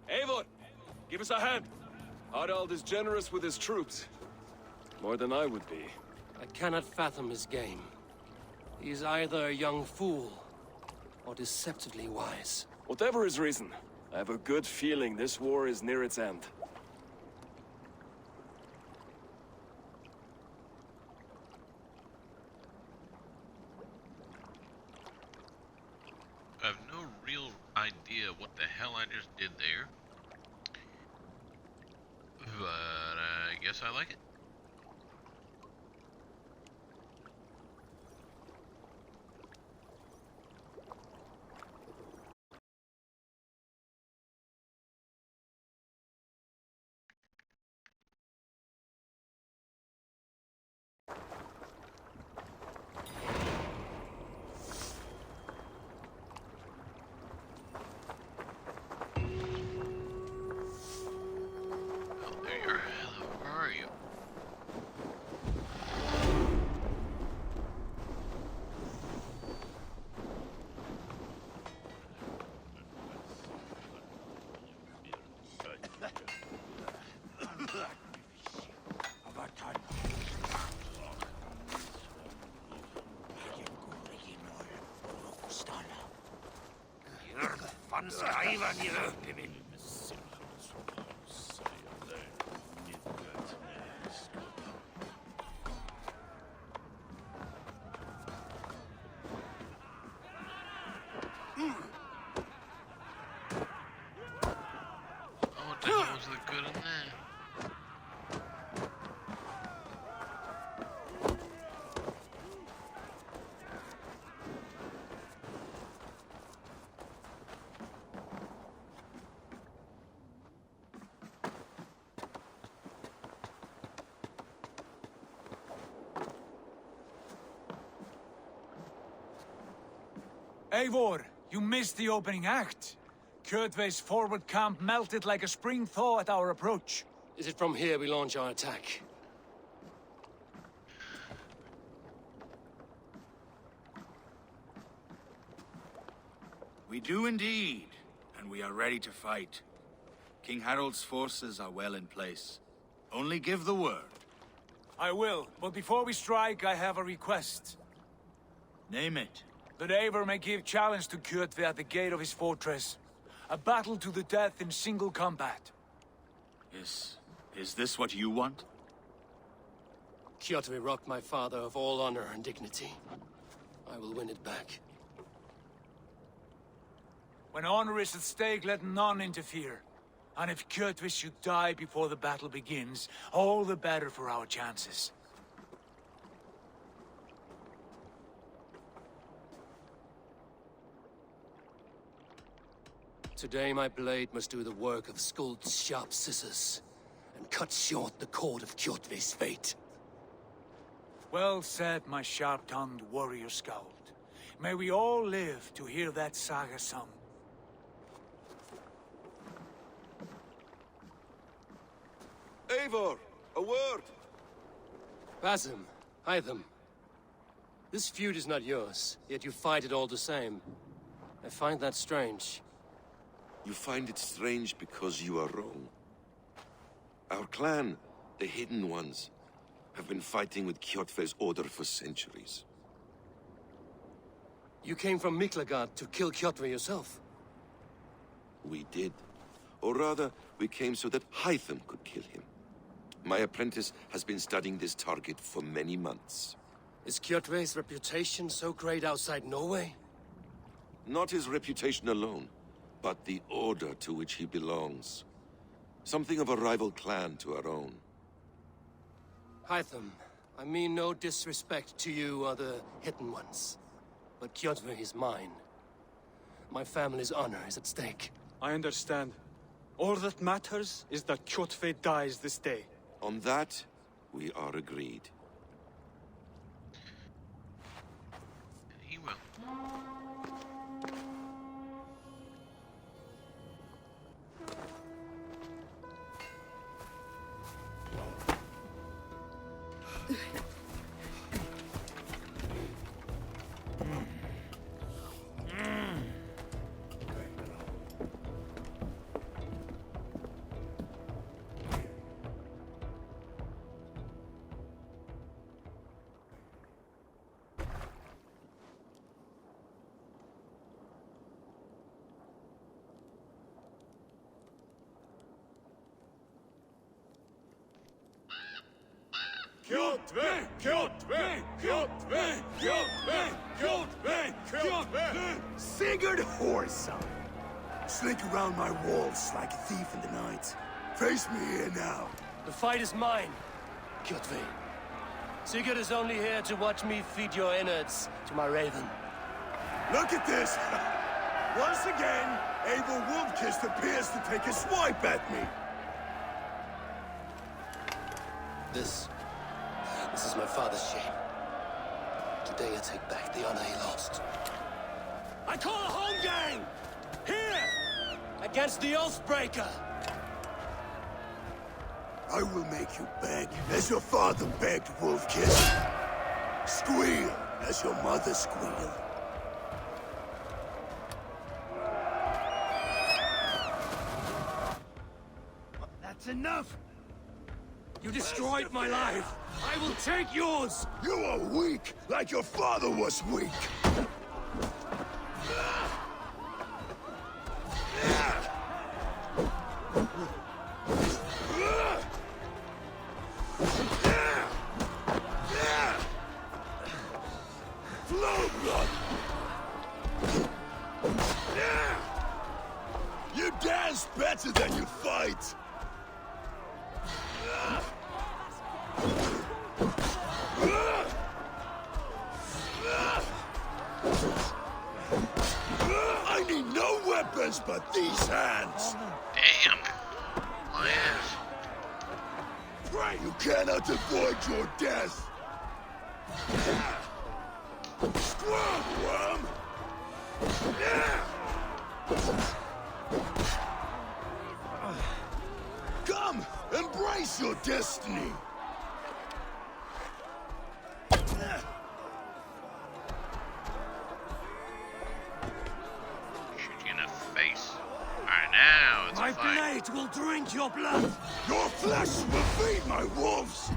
Eivor, give us a hand. Harald is generous with his troops. More than I would be. I cannot fathom his game. He is either a young fool, or deceptively wise. Whatever his reason, I have a good feeling this war is near its end. I have no real idea what the hell I just did there. But I guess I like it. Oh, there you are. Hello, where are you? Oh, what the hell was the good in that? Eivor, you missed the opening act. Kjotve's forward camp melted like a spring thaw at our approach. Is it from here we launch our attack? We do indeed, and we are ready to fight. King Harald's forces are well in place. Only give the word. I will, but before we strike, I have a request. Name it. That Eivor may give challenge to Kjotve at the gate of his fortress. A battle to the death in single combat. Is this what you want? Kjotve robbed my father of all honor and dignity. I will win it back. When honor is at stake, let none interfere. And if Kjotve should die before the battle begins, all the better for our chances. Today my blade must do the work of Skuld's sharp scissors, and cut short the cord of Kjotve's fate. Well said, my sharp-tongued warrior Skald. May we all live to hear that saga sung. Eivor, a word! Basim, Hytham. This feud is not yours, yet you fight it all the same. I find that strange. You find it strange because you are wrong. Our clan, the Hidden Ones, have been fighting with Kjotve's order for centuries. You came from Miklagard to kill Kjotve yourself? We did. Or rather, we came so that Hytham could kill him. My apprentice has been studying this target for many months. Is Kjotve's reputation so great outside Norway? Not his reputation alone, but the order to which he belongs. Something of a rival clan to our own. Hytham, I mean no disrespect to you or the Hidden Ones, but Kjotve is mine. My family's honor is at stake. I understand. All that matters is that Kjotve dies this day. On that, we are agreed. He will. Kjotve! Kjotve! Kjotve! Kjotve! Kjotve! Kjotve! Sigurd Whoreson! Slink around my walls like a thief in the night. Face me here now. The fight is mine, Kjotve. Sigurd is only here to watch me feed your innards to my raven. Look at this! Once again, Eivor Wolf-Kissed appears to take a swipe at me. This is my father's shame. Today I take back the honor he lost. I call a home gang! Here! Against the Oathbreaker! I will make you beg, as your father begged, Wolf-Kissed. Squeal, as your mother squealed. That's enough! You destroyed my life! I will take yours! You are weak, like your father was weak! Flowblood! You dance better than you fight! I need no weapons but these hands! Damn! My ass. You cannot avoid your death! Squirm, worm! Come! Embrace your destiny! Shoot you in the face. Alright, now it's a My fight. blade will drink your blood! Your flesh will feed my wolves!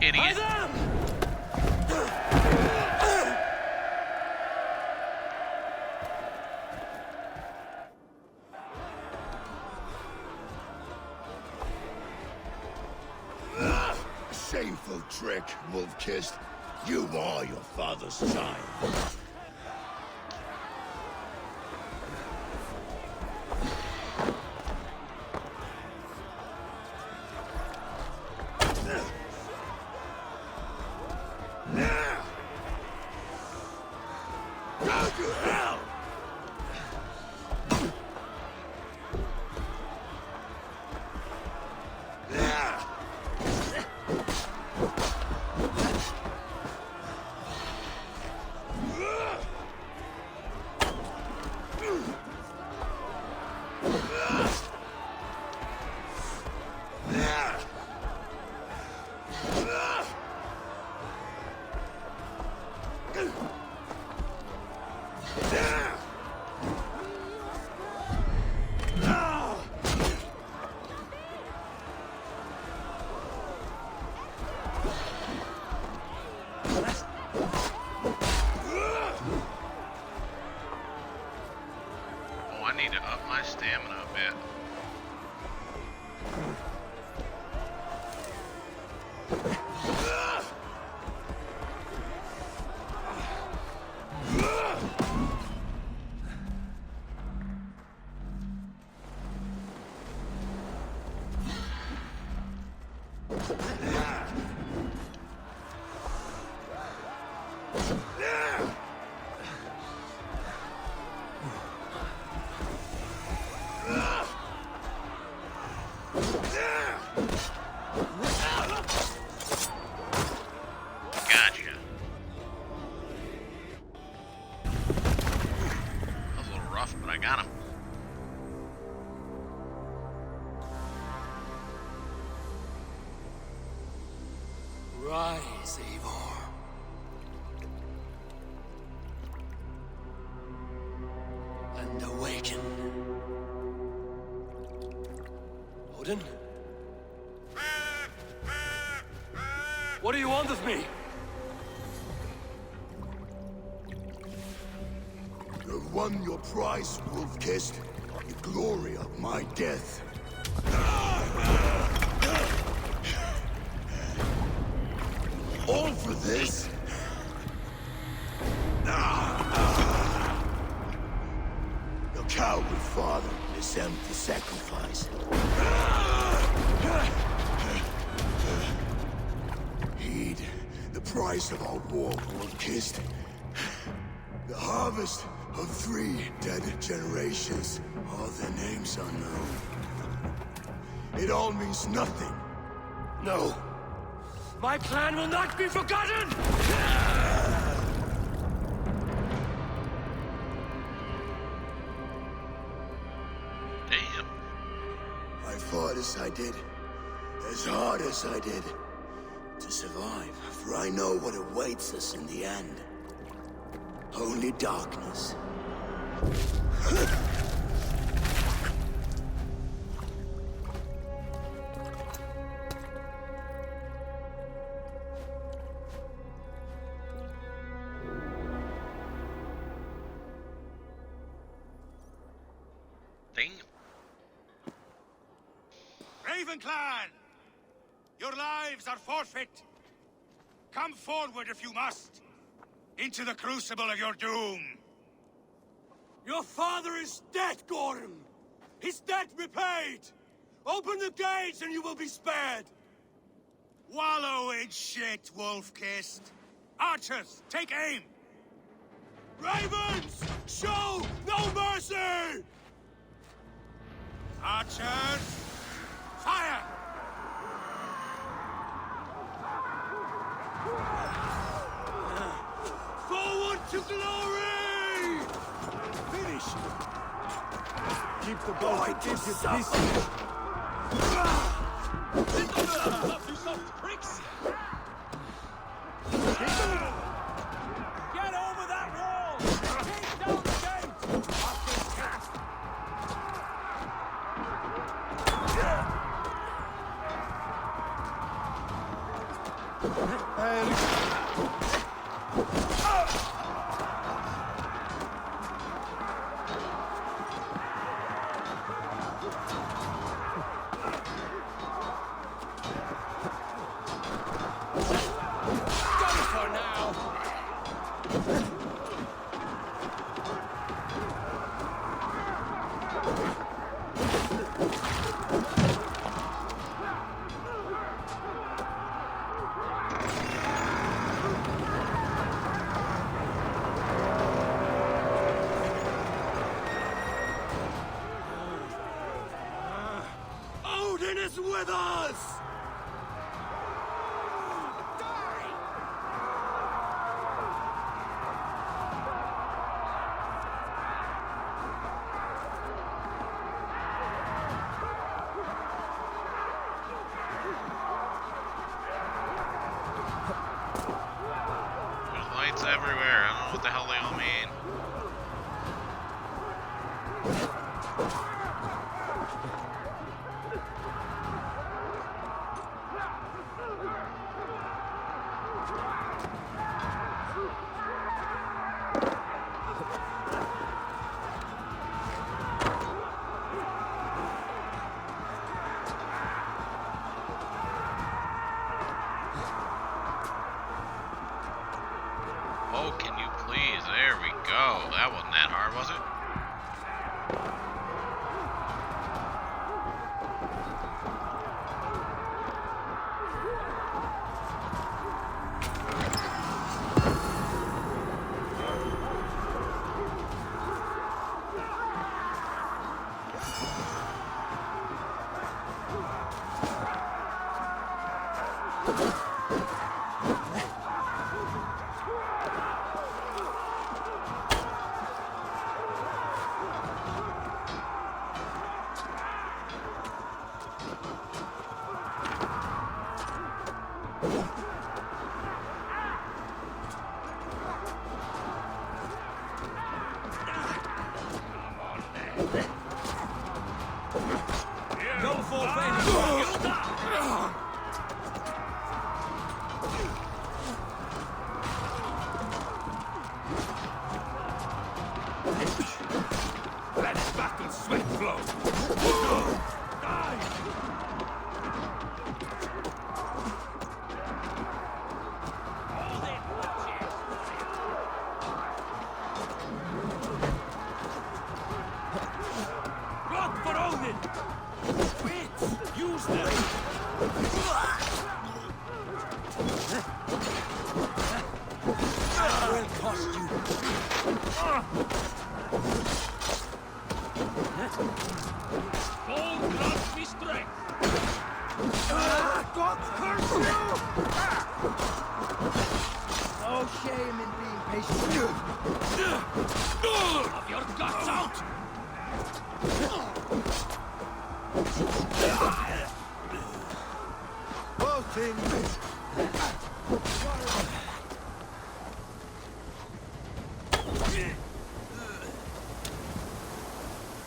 Idiot. Shameful trick, Wolf-Kissed. You are your father's child. Go to hell! Oh, I need to up my stamina a bit. Gotcha. That was a little rough, but I got him. Rise, Eivor. And awaken. Odin? What do you want of me? You've won your prize, wolf-kissed. The glory of my death. All for this? Your coward father is empty sacrifice. Heed the price of our war, wolf-kissed. The harvest of 3 dead generations, all their names unknown. It all means nothing. No. My plan will not be forgotten! Damn. I fought as I did, as hard as I did, to survive, for I know what awaits us in the end. Only darkness. Damn. Raven Clan! Your lives are forfeit. Come forward if you must. Into the crucible of your doom. Your father is dead, Gorm! His debt repaid! Open the gates and you will be spared! Wallow in shit, wolf-kissed. Archers, take aim! Ravens! Show no mercy! Archers, fire! Forward to glory! Finish! Keep the bow to keep his peace. You soft pricks! Get over that wall! Take down the gate! Odin is with us! what the hell they all mean. Oh, can you please? There we go. That wasn't that hard, was it?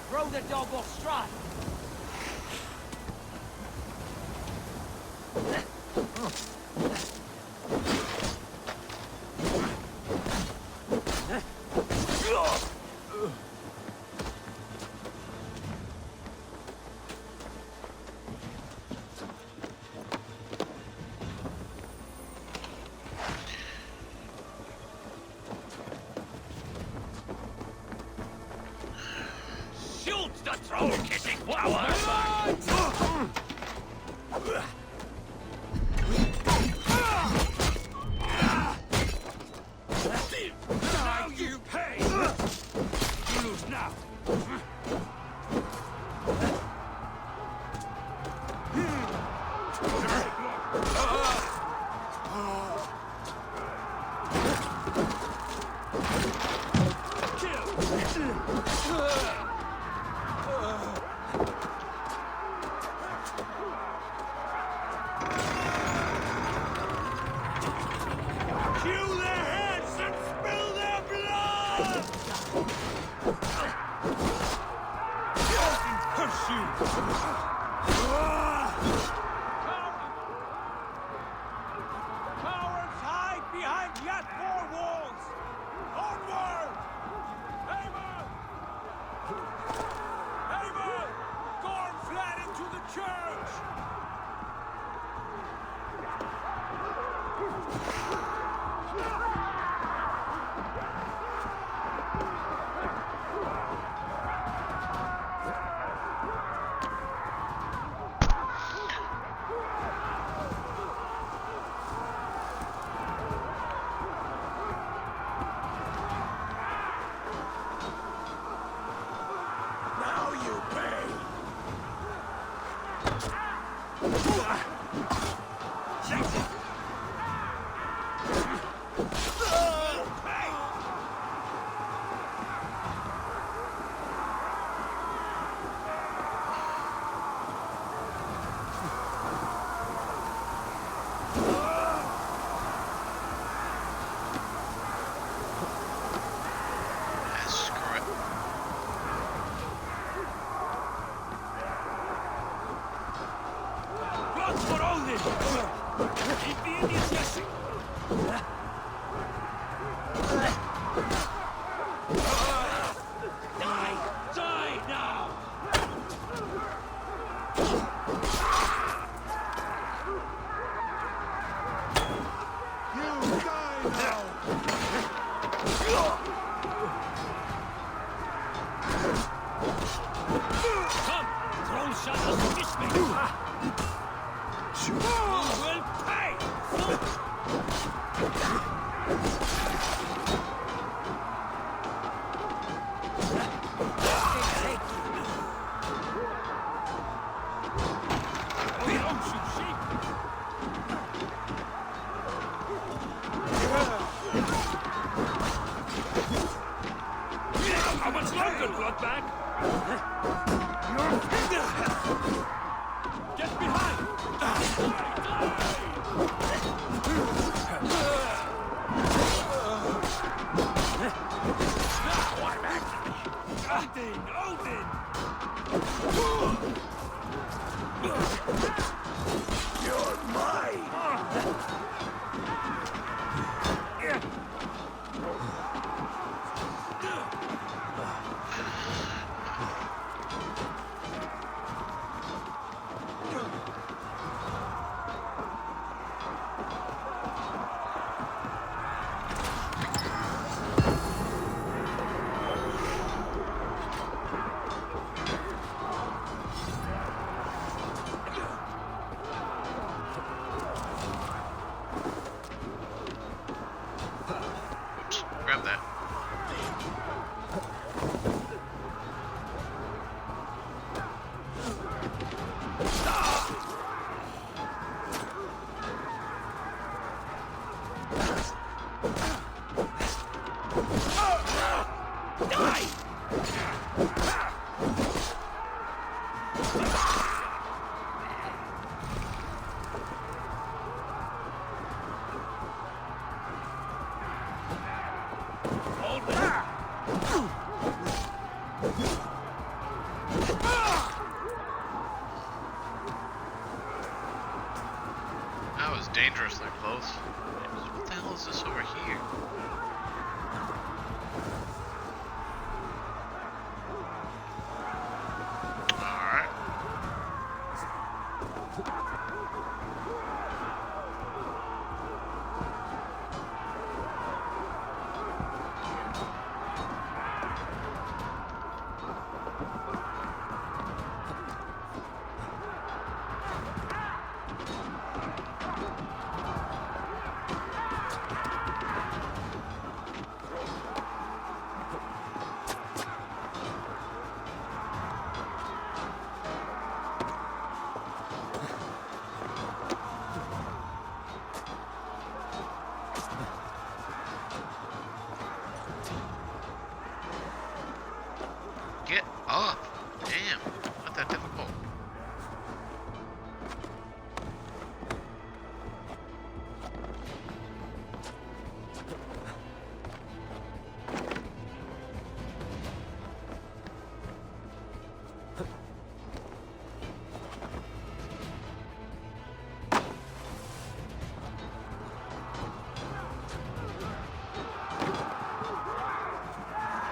Throw the dog off stride. Shoot the troll-kissing flower! Now you pay! You lose now! Hew their heads and spill their blood! Cowards hide behind yet more walls! Onward! Haven! Haven! Gorm fled into the church! Now you pay! Grab that. That was dangerously close. What the hell is this over here? Alright. Get up! Damn, not that difficult.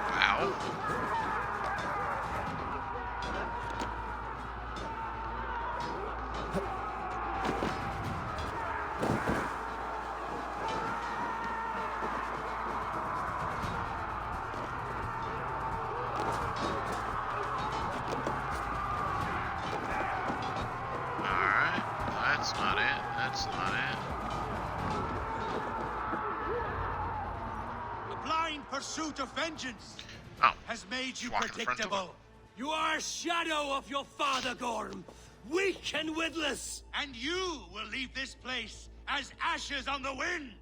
Wow. Alright, that's not it. That's not it. The blind pursuit of vengeance has made you walk in the front door. predictable. You are a shadow of your father, Gorm. Weak and witless. And you will leave this place as ashes on the wind.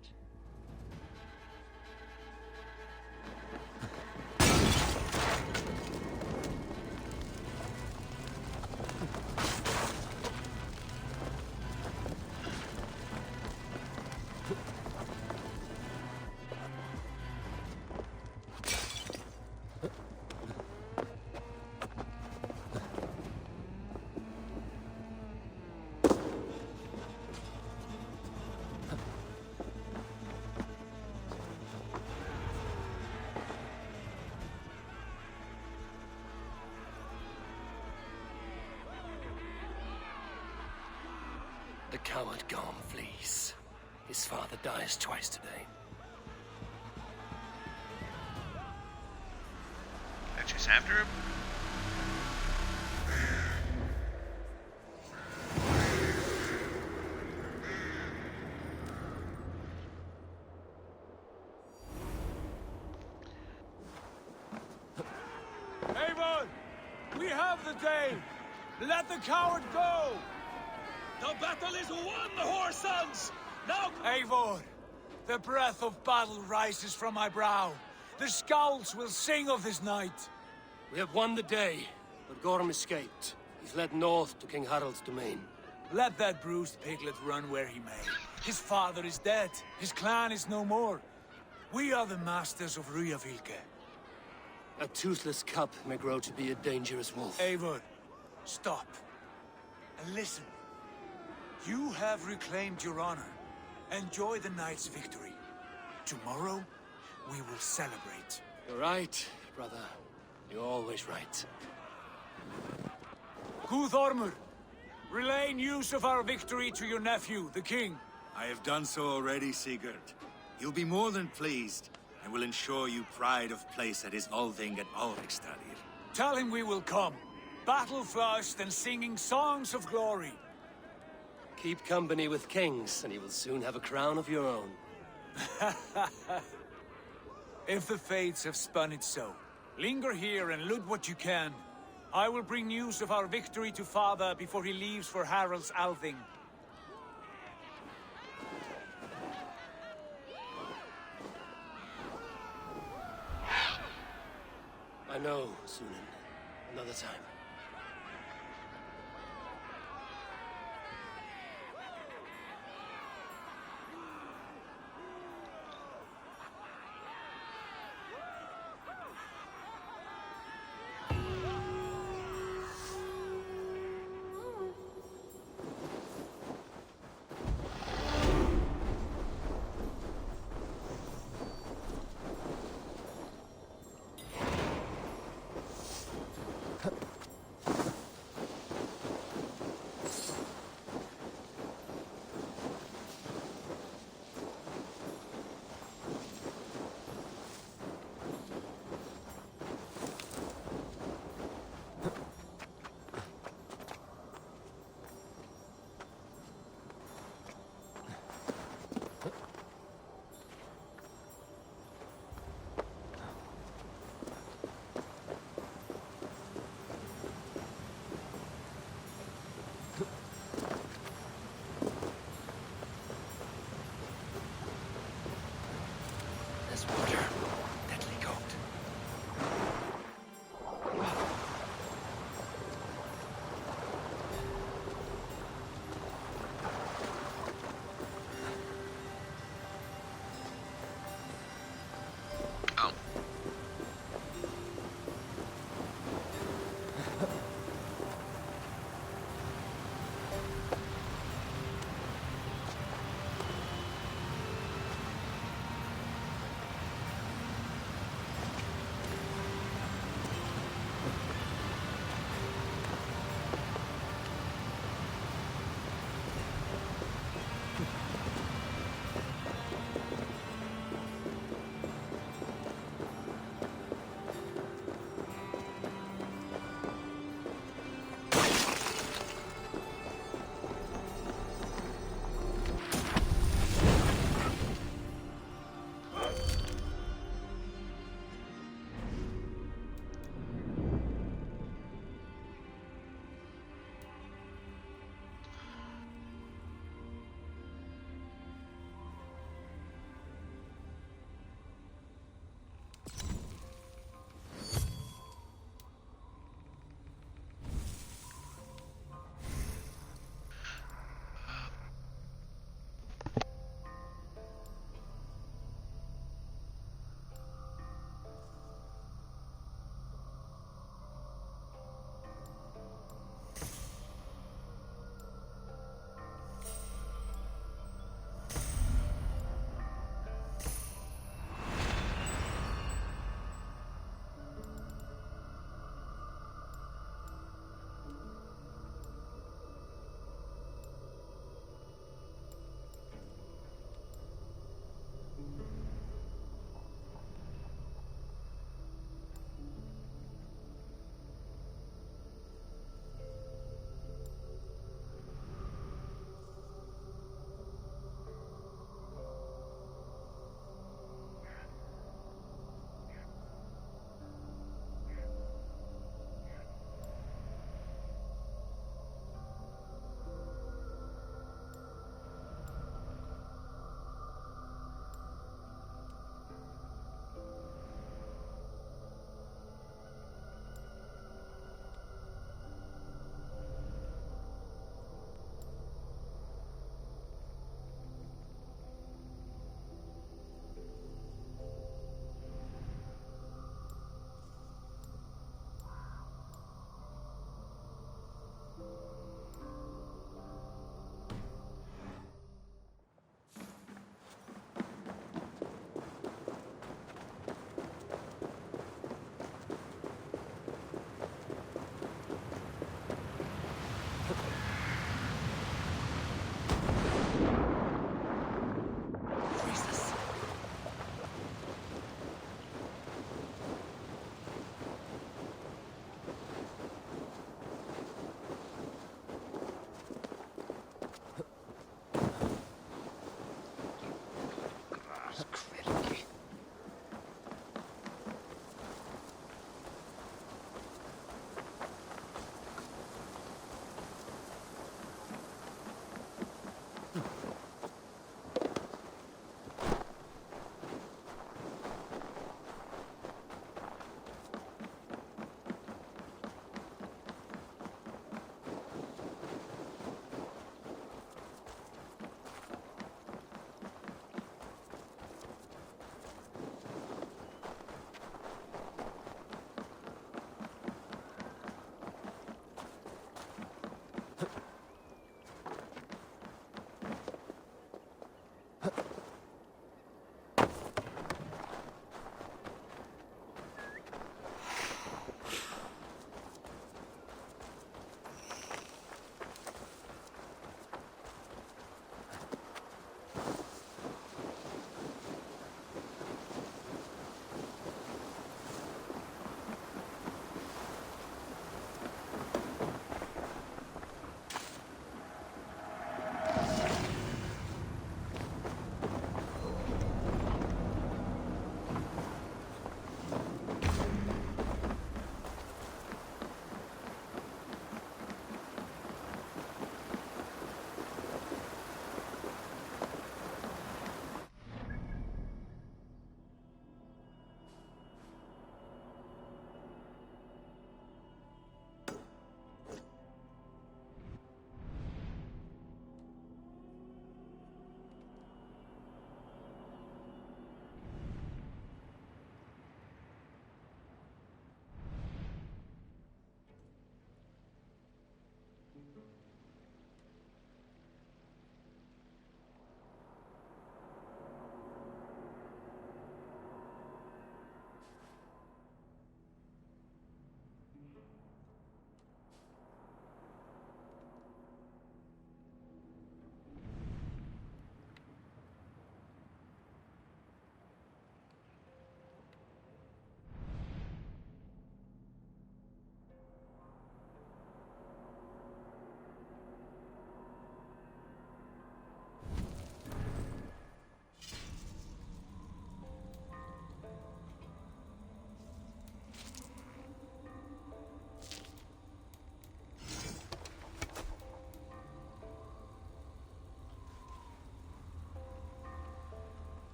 coward Gorm flees. His father dies twice today. I chase after him? Avon! We have the day! Let the coward go! The battle is won, whoresons! Now... Eivor, the breath of battle rises from my brow. The scouts will sing of this night. We have won the day, but Gorm escaped. He's led north to King Harald's domain. Let that bruised piglet run where he may. His father is dead. His clan is no more. We are the masters of Ryjavík. A toothless cub may grow to be a dangerous wolf. Eivor, stop. And listen. You have reclaimed your honor. Enjoy the night's victory. Tomorrow, we will celebrate. You're right, brother. You're always right. Guthormur, relay news of our victory to your nephew, the king. I have done so already, Sigurd. He'll be more than pleased, and will ensure you pride of place at his Althing at Alrikstadir. Tell him we will come, battle-flushed and singing songs of glory. Keep company with kings, and you will soon have a crown of your own. If the fates have spun it so, linger here and loot what you can. I will bring news of our victory to father before he leaves for Harald's Althing. I know, Sunan. Another time.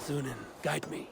Thunin, guide me.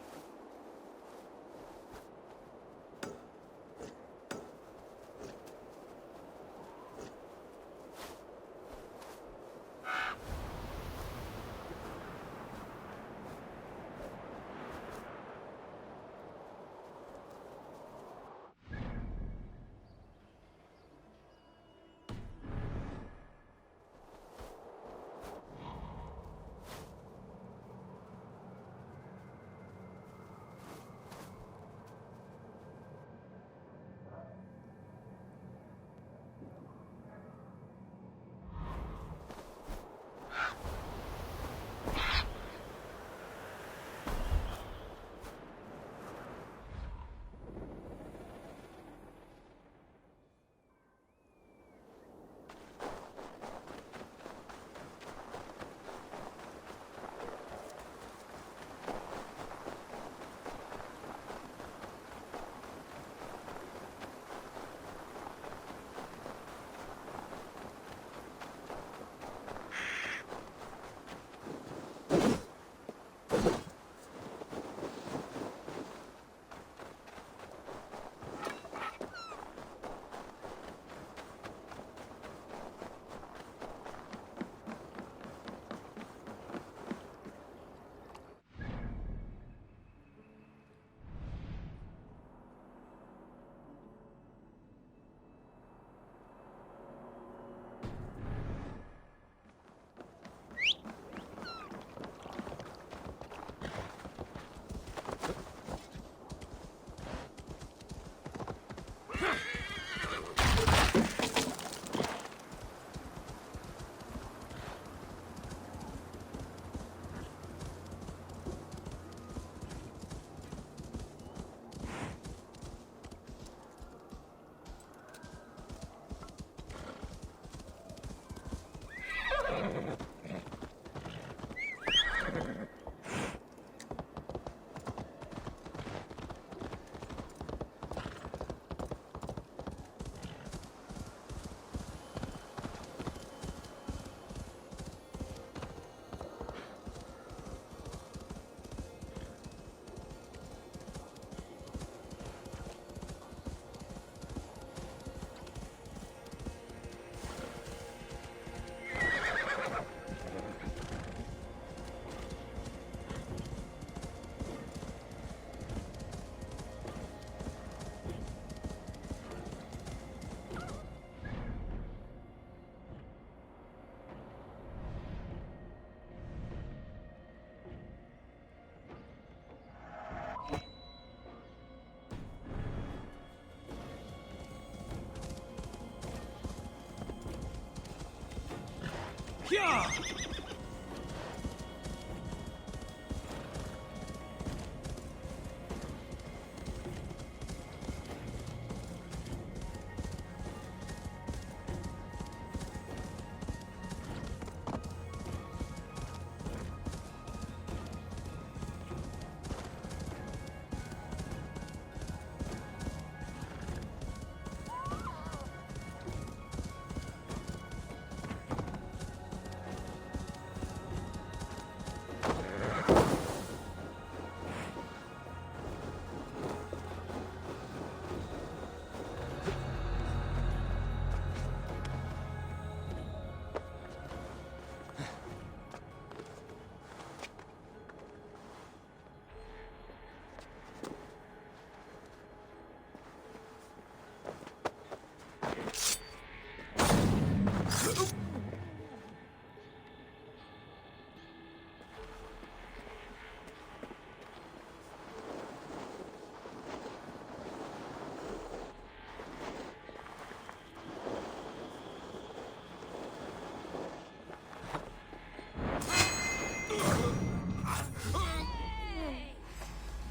Yeah!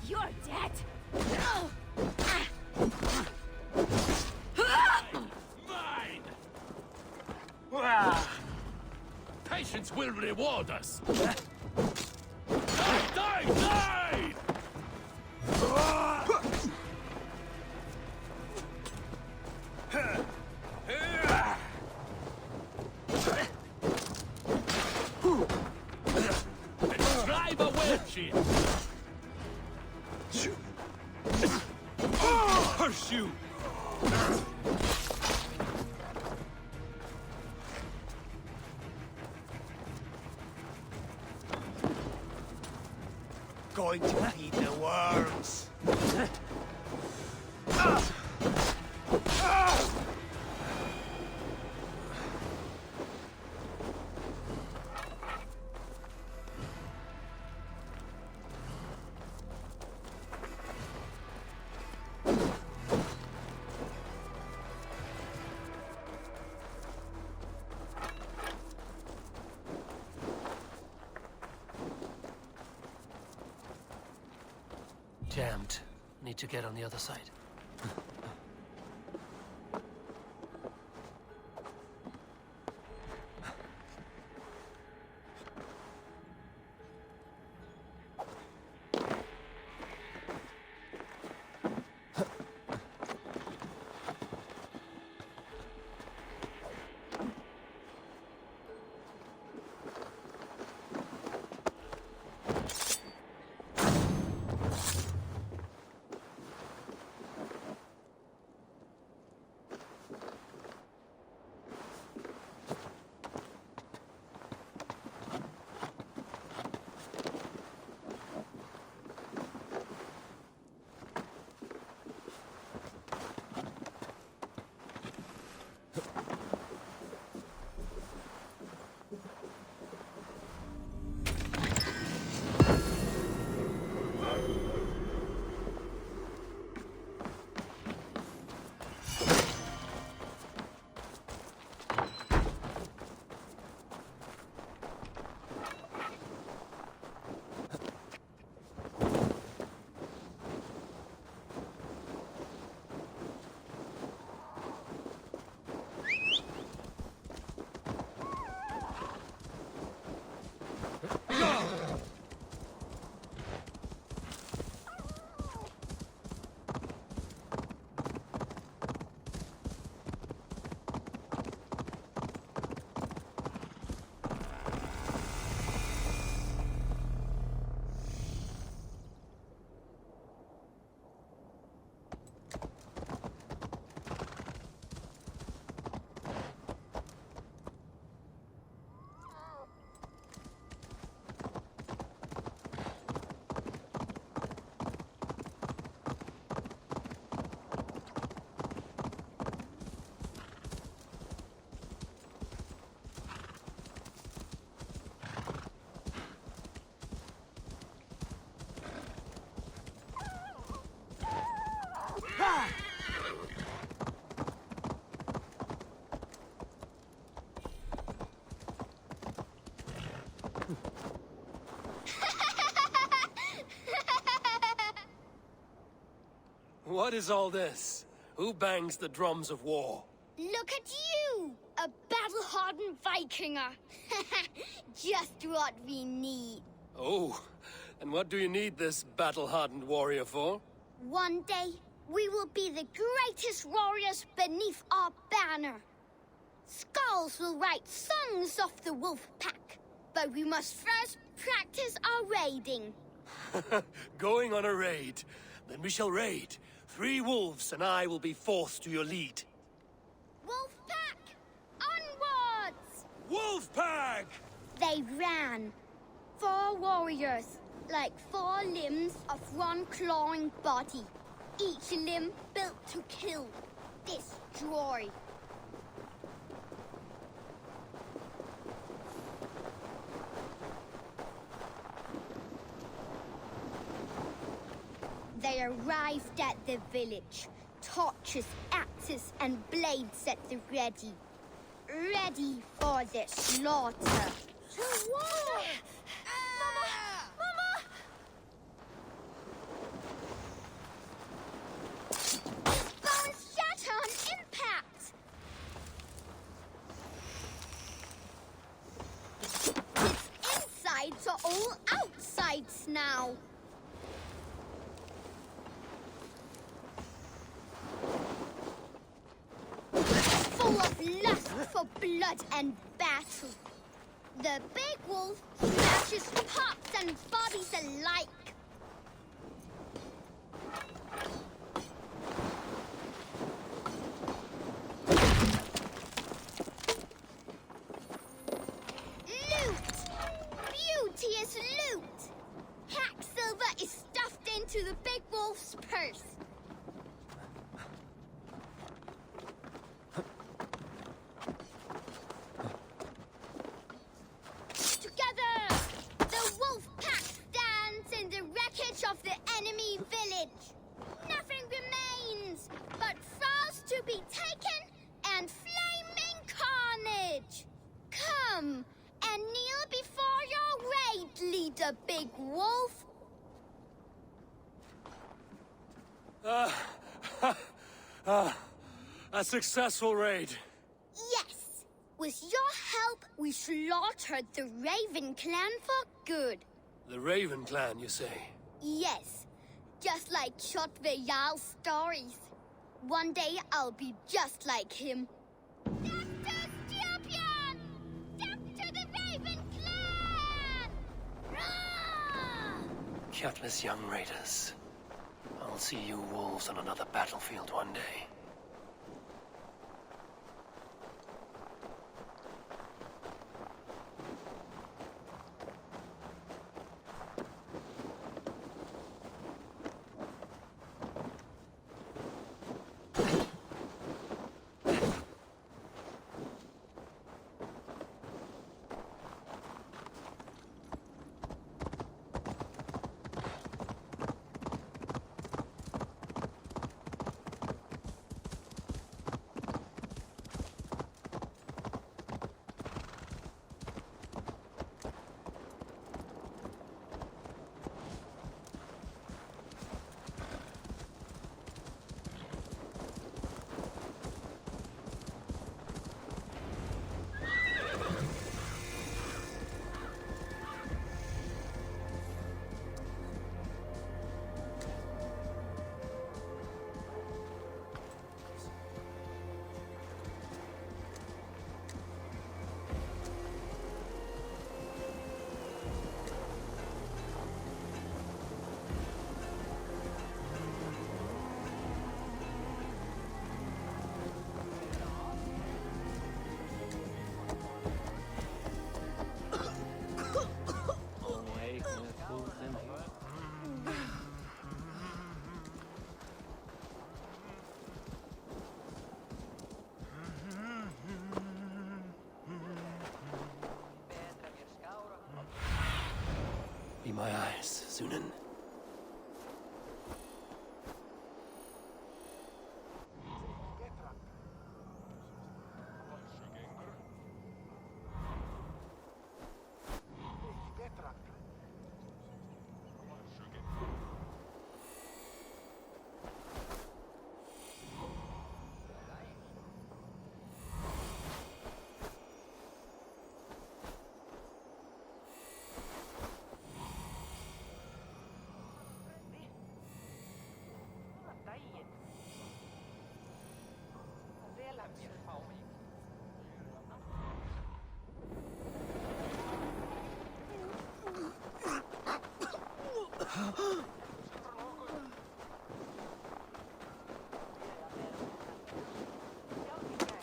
You're dead! Mine! Patience will reward us! Die, die, die! Drive a web shield! curse you! Going to eat the worms. Jammed. Need to get on the other side. What is all this? Who bangs the drums of war? Look at you! A battle-hardened Vikinger! Just what we need. Oh, and what do you need this battle-hardened warrior for? One day, we will be the greatest warriors beneath our banner. Skulls will write songs of the wolf pack, but we must first practice our raiding. Going on a raid. Then we shall raid. 3 wolves and I will be fourth to your lead. Wolf pack! Onwards! Wolf pack! They ran. 4 warriors, like 4 limbs of one clawing body. Each limb built to kill, destroy. They arrived at the village. Torches, axes, and blades at the ready. Ready for the slaughter. To war! Mama! Bones shatter on impact! Its insides are all outsides now. Full of lust for blood and battle. The big wolf smashes pups and bodies alike. a big wolf? A successful raid. Yes. With your help, we slaughtered the Raven clan for good. The Raven clan, you say? Yes. Just like Kjotve Jarl's stories. One day I'll be just like him. Death to Styrbjörn! Death to the Raven clan! Kjotve's young raiders. I'll see you wolves on another battlefield one day. Be my eyes, Sunan.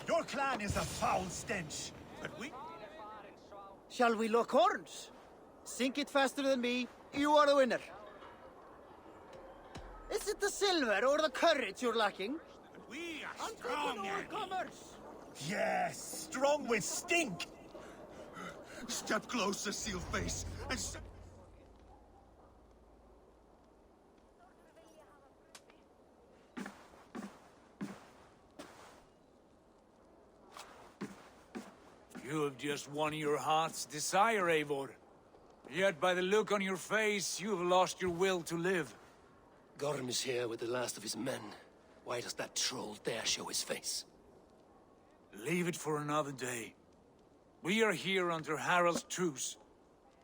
Your clan is a foul stench, but we... Shall we lock horns? Sink it faster than me, you are the winner. Is it the silver or the courage you're lacking? We are strong, commerce. Yes, strong with stink. Step closer, Sealface, and You have just won your heart's desire, Eivor. Yet by the look on your face, you have lost your will to live. Gorm is here with the last of his men. Why does that troll dare show his face? Leave it for another day. We are here under Harald's truce,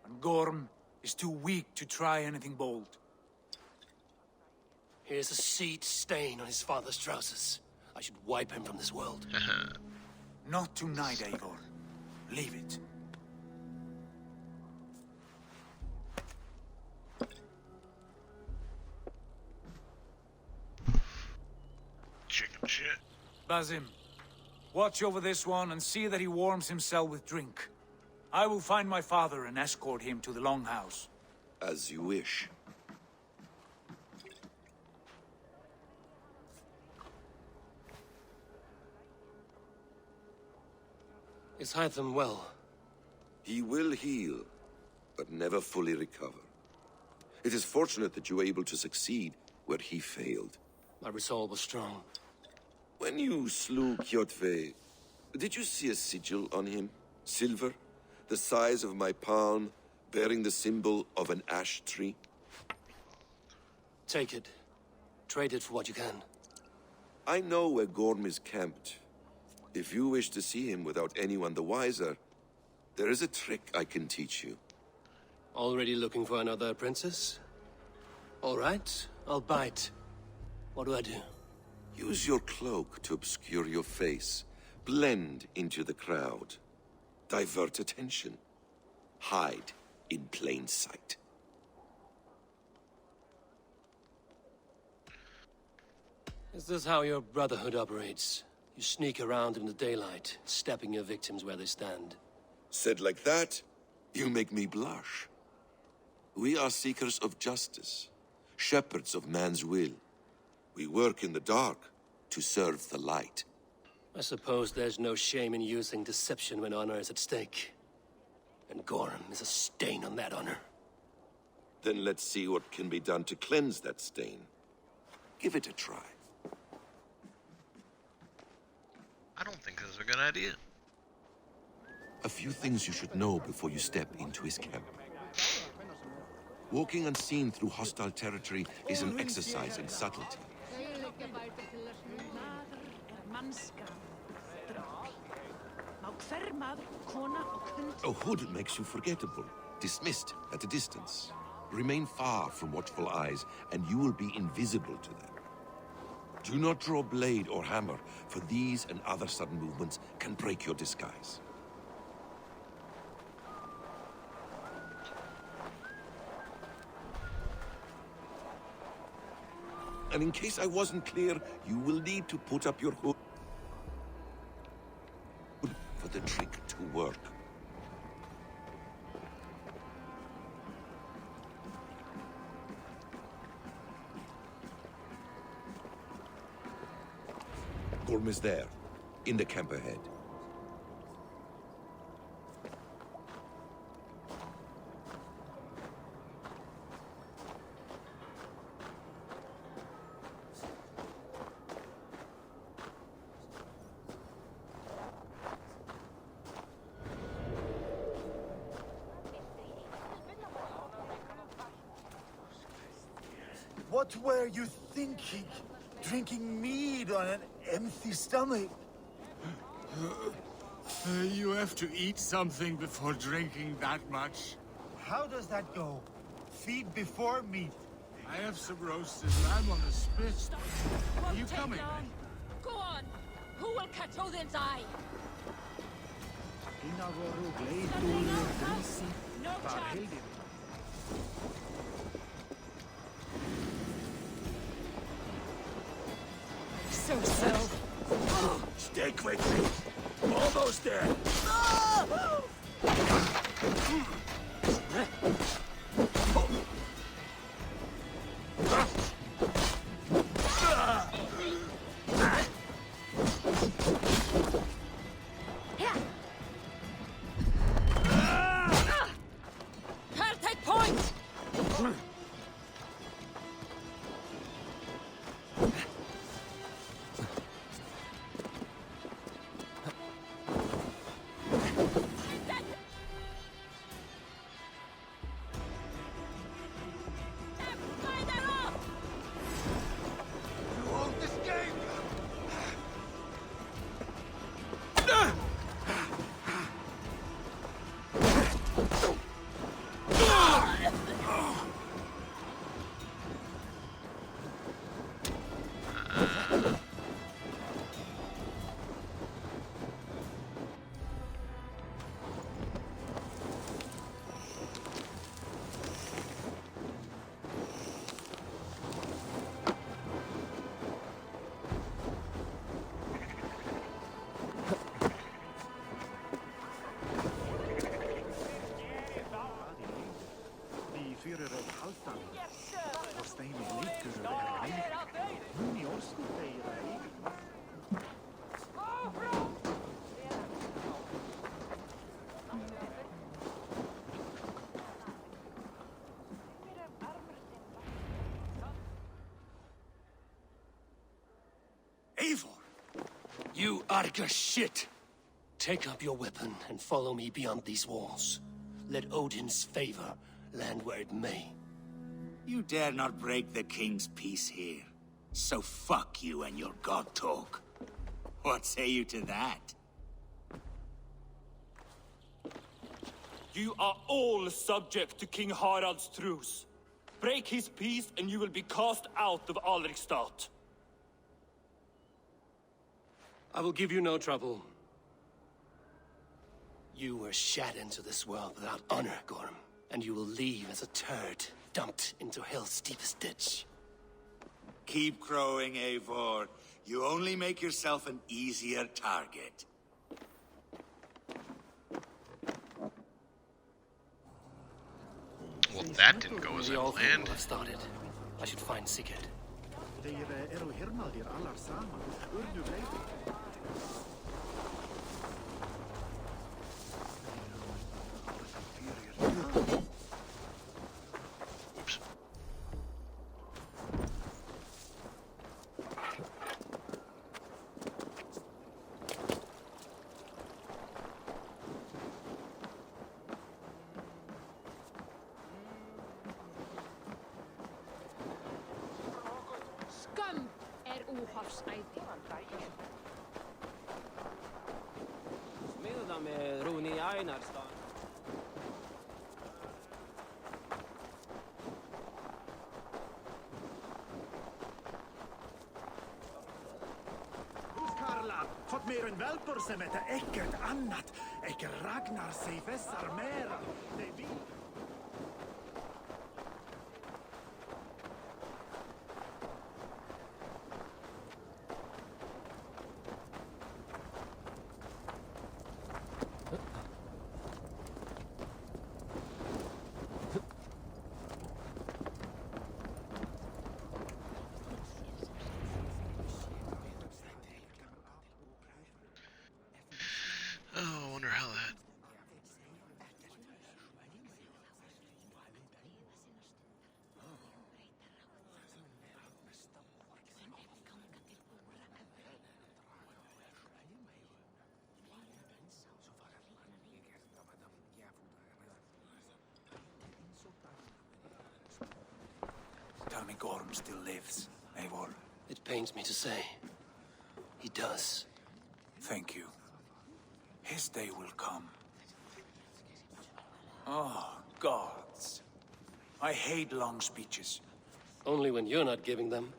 and Gorm is too weak to try anything bold. Here's a seed stain on his father's trousers. I should wipe him from this world. Not tonight, Eivor. Leave it. Chicken shit. Basim, watch over this one and see that he warms himself with drink. I will find my father and escort him to the Longhouse. As you wish. Is Hytham well? He will heal, but never fully recover. It is fortunate that you were able to succeed where he failed. My resolve was strong. When you slew Kjotve, did you see a sigil on him? Silver, the size of my palm, bearing the symbol of an ash tree? Take it. Trade it for what you can. I know where Gorm is camped. If you wish to see him without anyone the wiser, there is a trick I can teach you. Already looking for another princess? All right, I'll bite. What do I do? Use your cloak to obscure your face. Blend into the crowd. Divert attention. Hide in plain sight. Is this how your Brotherhood operates? You sneak around in the daylight, stepping your victims where they stand. Said like that, you make me blush. We are seekers of justice, shepherds of man's will. We work in the dark to serve the light. I suppose there's no shame in using deception when honor is at stake. And Gorm is a stain on that honor. Then let's see what can be done to cleanse that stain. Give it a try. I don't think this is a good idea. A few things you should know before you step into his camp. Walking unseen through hostile territory is an exercise in subtlety. A hood makes you forgettable, dismissed at a distance. Remain far from watchful eyes, and you will be invisible to them. Do not draw blade or hammer, for these and other sudden movements can break your disguise. And in case I wasn't clear, you will need to put up your hood for the trick to work. Gorm is there, in the camp ahead. What were you thinking? Drinking mead on an empty stomach? You have to eat something before drinking that much. How does that go? Feed before meat. I have some roasted lamb on the spit. Are you coming? Go on! Who will catch Odin's eye? No chance! So. Stay quick. Almost there. Take point! You Arga shit! Take up your weapon and follow me beyond these walls. let Odin's favor land where it may. You dare not break the king's peace here. So fuck you and your god talk. What say you to that? You are all subject to King Harald's truce. Break his peace and you will be cast out of Alrikstad. I will give you no trouble. You were shat into this world without honor, Gorm, and you will leave as a turd dumped into hell's deepest ditch. Keep crowing, Eivor. You only make yourself an easier target. Well, that didn't go as I The planned. have started. I should find Sigurd. Oops. Skömm óhafsæði. Smiða með Rúni Einarstad. Karla, fått mer en välpor som heter äckert annat. Äcker Ragnar sig vässar mera. Det vi... Oh, I wonder how that... Tell me Gorm still lives, Eivor. It pains me to say. He does. Thank you. His day will come. Oh, gods. I hate long speeches. Only when you're not giving them.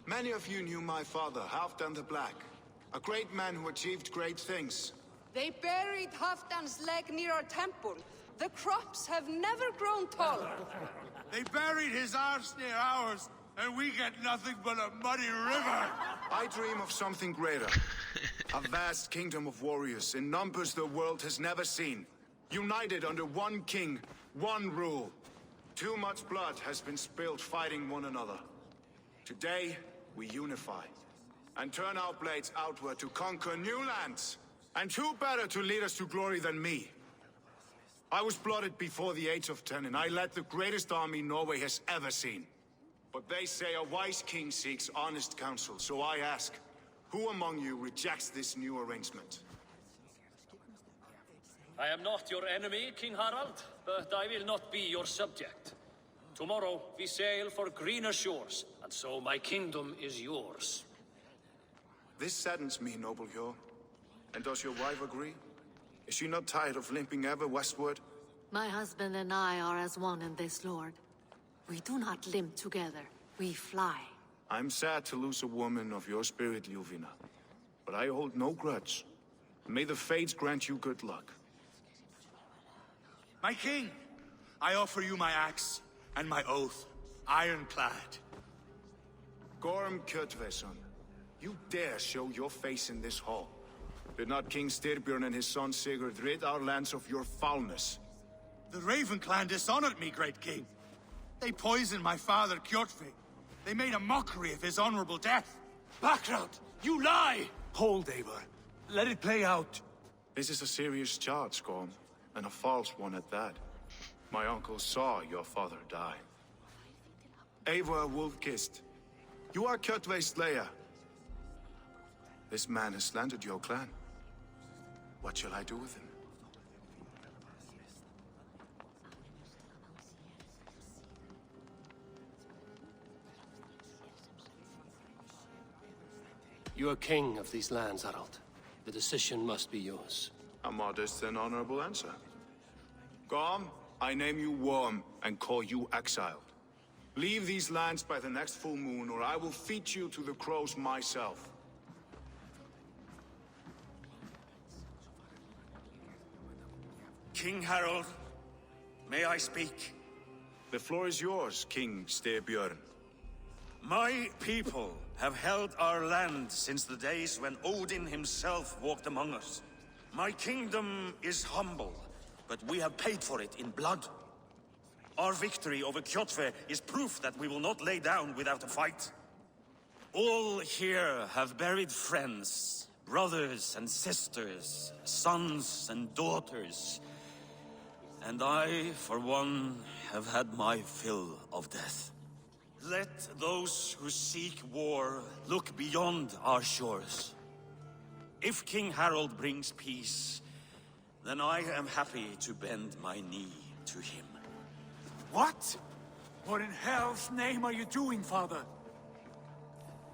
Many of you knew my father, Halfdan the Black. A great man who achieved great things. They buried Halfdan's leg near our temple. The crops have never grown taller. They buried his arse near ours, and we get nothing but a muddy river. I dream of something greater. A vast kingdom of warriors in numbers the world has never seen. United under one king, one rule. Too much blood has been spilled fighting one another. Today, we unify. And turn our blades outward to conquer new lands. And who better to lead us to glory than me? I was blooded before the age of 10, and I led the greatest army Norway has ever seen. But they say a wise king seeks honest counsel, so I ask, who among you rejects this new arrangement? I am not your enemy, King Harald, but I will not be your subject. Tomorrow we sail for greener shores, and so my kingdom is yours. This saddens me, noble Hjor. And does your wife agree? Is she not tired of limping ever westward? My husband and I are as one in this, Lord. We do not limp together. We fly. I'm sad to lose a woman of your spirit, Ljuvina. But I hold no grudge. May the fates grant you good luck. My king, I offer you my axe and my oath, ironclad. Gorm Kjotveson, you dare show your face in this hall. Did not King Styrbjörn and his son Sigurd rid our lands of your foulness? The Raven clan dishonored me, great king. They poisoned my father, Kjotve. They made a mockery of his honorable death. Background! You lie! Hold, Eivor. Let it play out. This is a serious charge, Gorm, and a false one at that. My uncle saw your father die. Eivor Wolf-Kissed, you are Kjotve's slayer. This man has slandered your clan. What shall I do with him? You are king of these lands, Harald. The decision must be yours. A modest and honorable answer. Gorm, I name you Worm and call you exiled. Leave these lands by the next full moon, or I will feed you to the crows myself. King Harold, may I speak? The floor is yours, King Styrbjörn. My people have held our land since the days when Odin himself walked among us. My kingdom is humble, but we have paid for it in blood. Our victory over Kjotve is proof that we will not lay down without a fight. All here have buried friends, brothers and sisters, sons and daughters. And I, for one, have had my fill of death. Let those who seek war look beyond our shores. If King Harold brings peace, then I am happy to bend my knee to him. What? What in hell's name are you doing, father?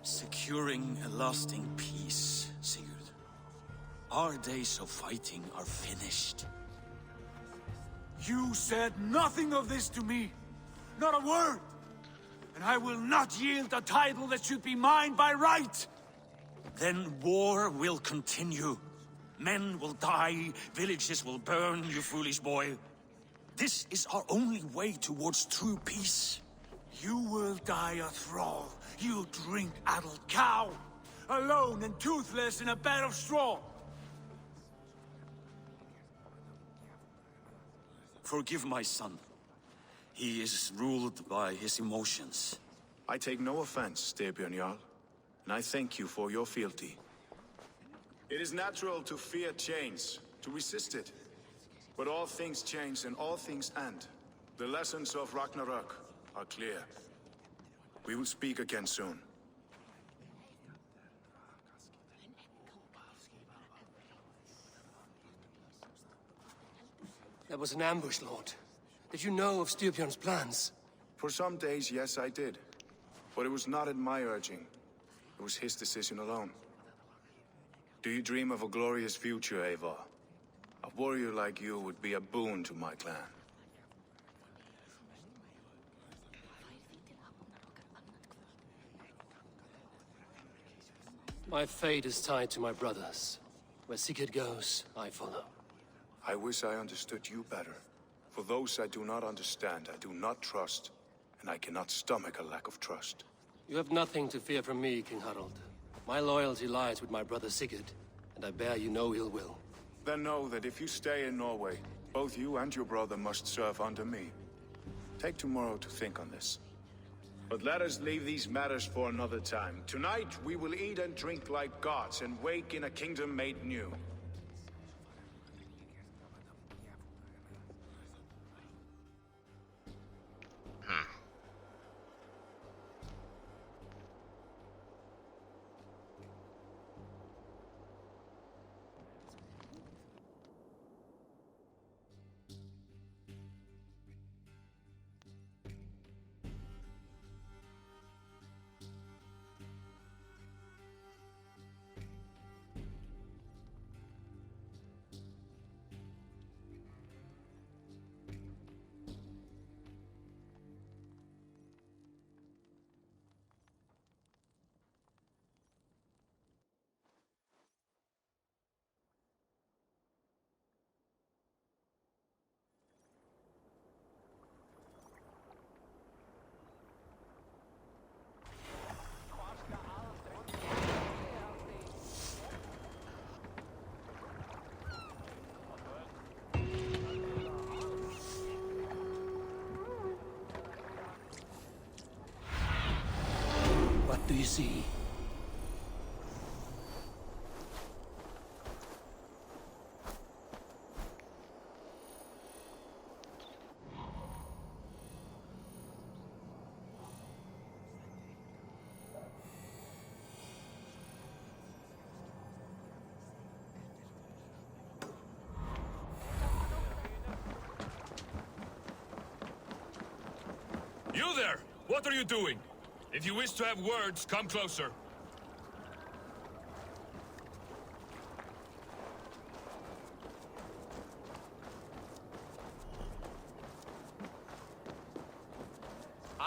Securing a lasting peace, Sigurd. Our days of fighting are finished. You said nothing of this to me. Not a word. And I will not yield a title that should be mine by right. Then war will continue. Men will die, villages will burn, you foolish boy. This is our only way towards true peace. You will die a thrall. You drink-addled cow. Alone and toothless in a bed of straw. Forgive my son. He is ruled by his emotions. I take no offense, Styrbjörn Jarl, and I thank you for your fealty. It is natural to fear change, to resist it. But all things change and all things end. The lessons of Ragnarök are clear. We will speak again soon. That was an ambush, Lord. Did you know of Styrbjörn's plans? For some days, yes, I did. But it was not at my urging. It was his decision alone. Do you dream of a glorious future, Eivor? A warrior like you would be a boon to my clan. My fate is tied to my brothers. Where Sigurd goes, I follow. I wish I understood you better. For those I do not understand, I do not trust, and I cannot stomach a lack of trust. You have nothing to fear from me, King Harald. My loyalty lies with my brother Sigurd, and I bear you no ill will. Then know that if you stay in Norway, both you and your brother must serve under me. Take tomorrow to think on this. But let us leave these matters for another time. Tonight, we will eat and drink like gods and wake in a kingdom made new. What do you see? You there! What are you doing? If you wish to have words, come closer.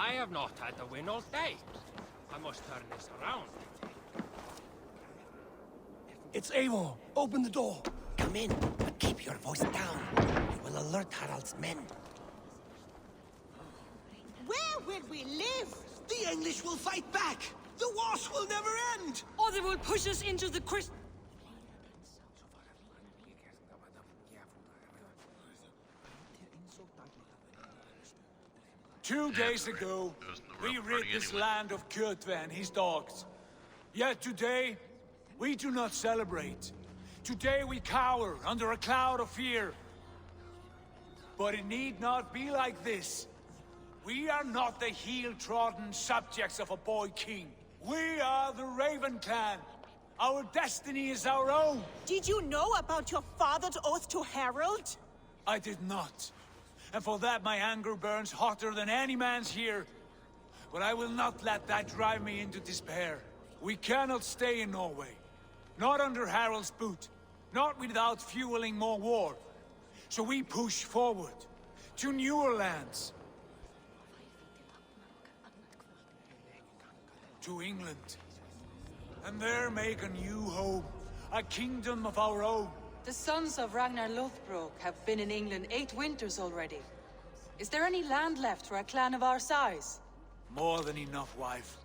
I have not had the win all day. I must turn this around. It's Eivor. Open the door. Come in, but keep your voice down. It will alert Harald's men. Where will we live? The English will fight back! The wars will never end! Or they will push us into the Christ... 2 days ago, we rid this land of Kjotve and his dogs. Yet today, we do not celebrate. Today we cower under a cloud of fear. But it need not be like this. We are not the heel-trodden subjects of a boy king. We are the Raven clan. Our destiny is our own. Did you know about your father's oath to Harald? I did not. And for that my anger burns hotter than any man's here. But I will not let that drive me into despair. We cannot stay in Norway. Not under Harald's boot. Not without fueling more war. So we push forward. To newer lands. To England. And there make a new home. A kingdom of our own. The sons of Ragnar Lothbrok have been in England 8 winters already. Is there any land left for a clan of our size? More than enough, wife.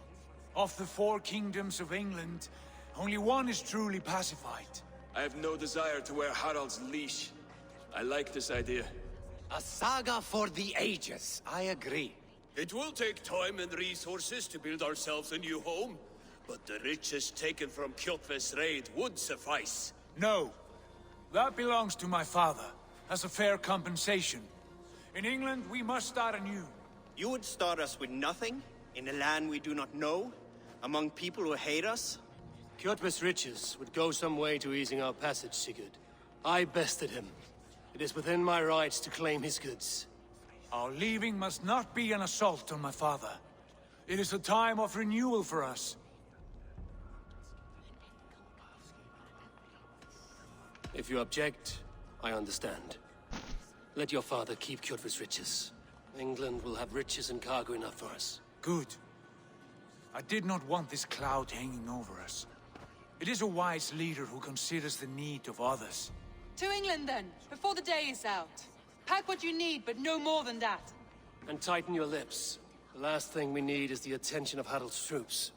Of the 4 kingdoms of England, only one is truly pacified. I have no desire to wear Harald's leash. I like this idea. A saga for the ages, I agree. It will take time and resources to build ourselves a new home, but the riches taken from Kjotve's raid would suffice. No. That belongs to my father, as a fair compensation. In England, we must start anew. You would start us with nothing? In a land we do not know? Among people who hate us? Kjotve's riches would go some way to easing our passage, Sigurd. I bested him. It is within my rights to claim his goods. Our leaving must not be an assault on my father. It is a time of renewal for us. If you object, I understand. Let your father keep Kjotve's riches. England will have riches and cargo enough for us. Good. I did not want this cloud hanging over us. It is a wise leader who considers the need of others. To England then, before the day is out. Pack what you need, but no more than that. And tighten your lips. The last thing we need is the attention of Harald's troops.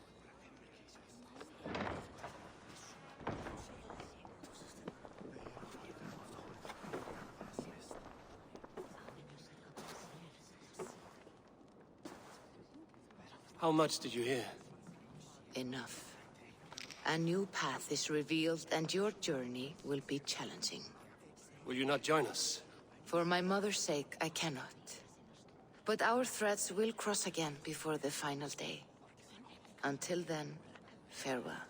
How much did you hear? Enough. A new path is revealed, and your journey will be challenging. Will you not join us? For my mother's sake, I cannot. But our threads will cross again before the final day. Until then, farewell.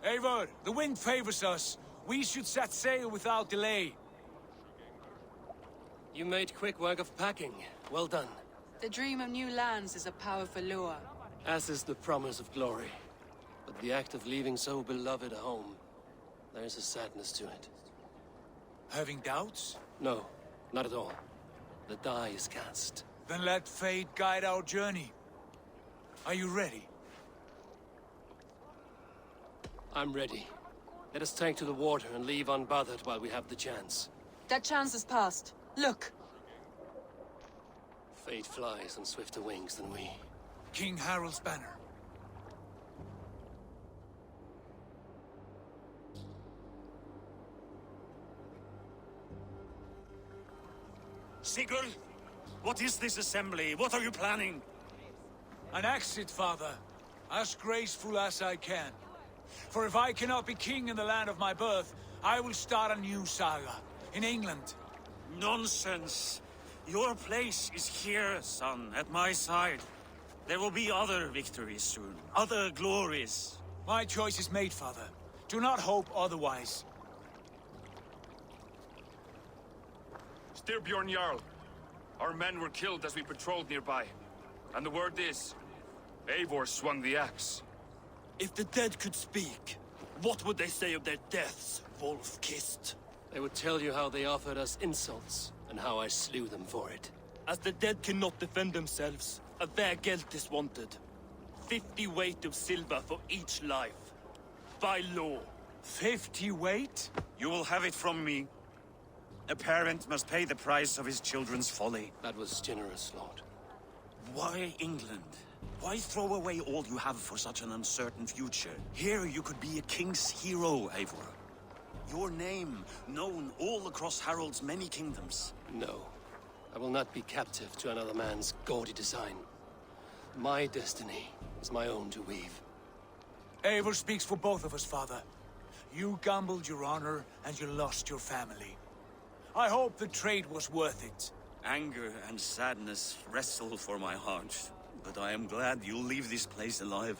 Eivor, the wind favors us. We should set sail without delay. You made quick work of packing. Well done. The dream of new lands is a powerful lure. As is the promise of glory. But the act of leaving so beloved a home, there's a sadness to it. Having doubts? No, not at all. The die is cast. Then let fate guide our journey. Are you ready? I'm ready. Let us take to the water and leave unbothered while we have the chance. That chance is past. Look! Fate flies on swifter wings than we. King Harald's banner. Sigurd, what is this assembly? What are you planning? An exit, father. As graceful as I can. For if I cannot be king in the land of my birth, I will start a new saga. In England. Nonsense. Your place is here, son, at my side. There will be other victories soon. Other glories. My choice is made, father. Do not hope otherwise. Styrbjorn Jarl. Our men were killed as we patrolled nearby. And the word is, Eivor swung the axe. If the dead could speak, what would they say of their deaths, wolf-kissed? They would tell you how they offered us insults, and how I slew them for it. As the dead cannot defend themselves, a vergelt is wanted. 50 weight of silver for each life. By law. 50 weight? You will have it from me. A parent must pay the price of his children's folly. That was generous, Lord. Why England? Why throw away all you have for such an uncertain future? Here you could be a king's hero, Eivor. Your name known all across Harald's many kingdoms. No. I will not be captive to another man's gaudy design. My destiny is my own to weave. Eivor speaks for both of us, father. You gambled your honor, and you lost your family. I hope the trade was worth it. Anger and sadness wrestle for my heart, but I am glad you'll leave this place alive.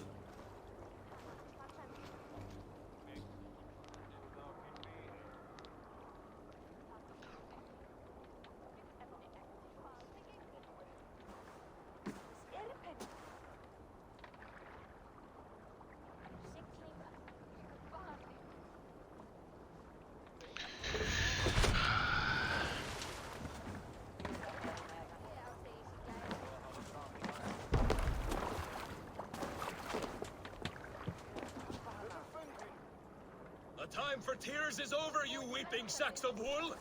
The time for tears is over, you weeping sacks of wool!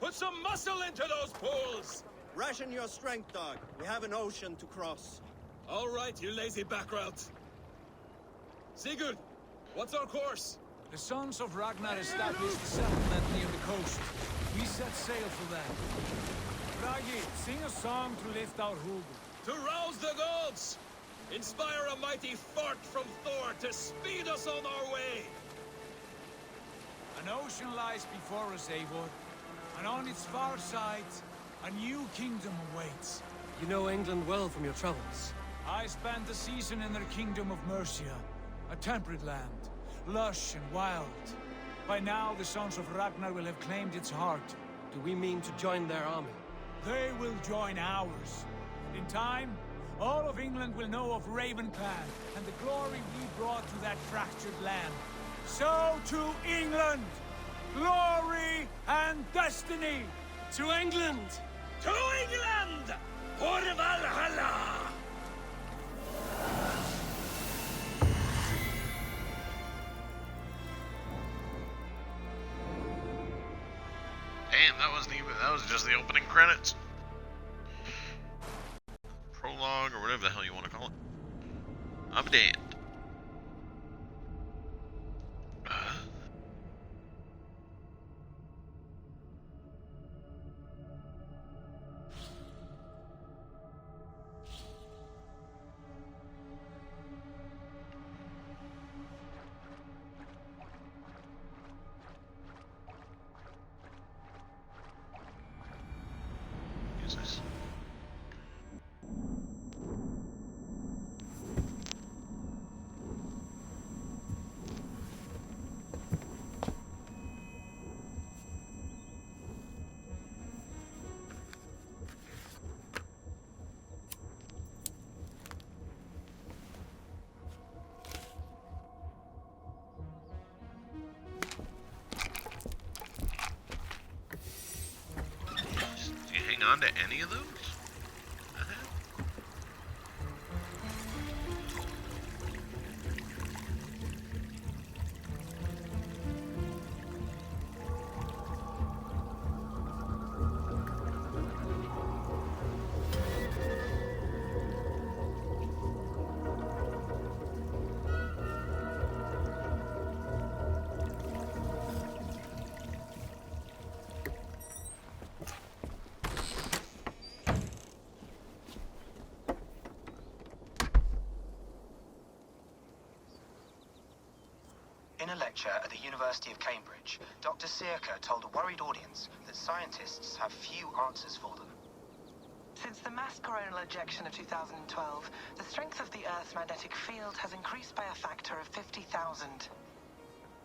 Put some muscle into those pulls! Ration your strength, dog. We have an ocean to cross. All right, you lazy backrout. Sigurd, what's our course? The sons of Ragnar established a settlement near the coast. We set sail for them. Bragi, sing a song to lift our hugel. To rouse the gods! Inspire a mighty fart from Thor to speed us on our way! An ocean lies before us, Eivor, and on its far side, a new kingdom awaits. You know England well from your travels. I spent a season in their kingdom of Mercia, a temperate land, lush and wild. By now, the sons of Ragnar will have claimed its heart. Do we mean to join their army? They will join ours. In time, all of England will know of Raven Clan and the glory we brought to that fractured land. So to England! Glory and destiny! To England! To England! For Valhalla! Damn, that was just the opening credits. Prologue, or whatever the hell you want to call it. I'm dead. Jesus. Do you hang on to any of those? In a lecture at the University of Cambridge, Dr. Circa told a worried audience that scientists have few answers for them. Since the mass coronal ejection of 2012, the strength of the Earth's magnetic field has increased by a factor of 50,000.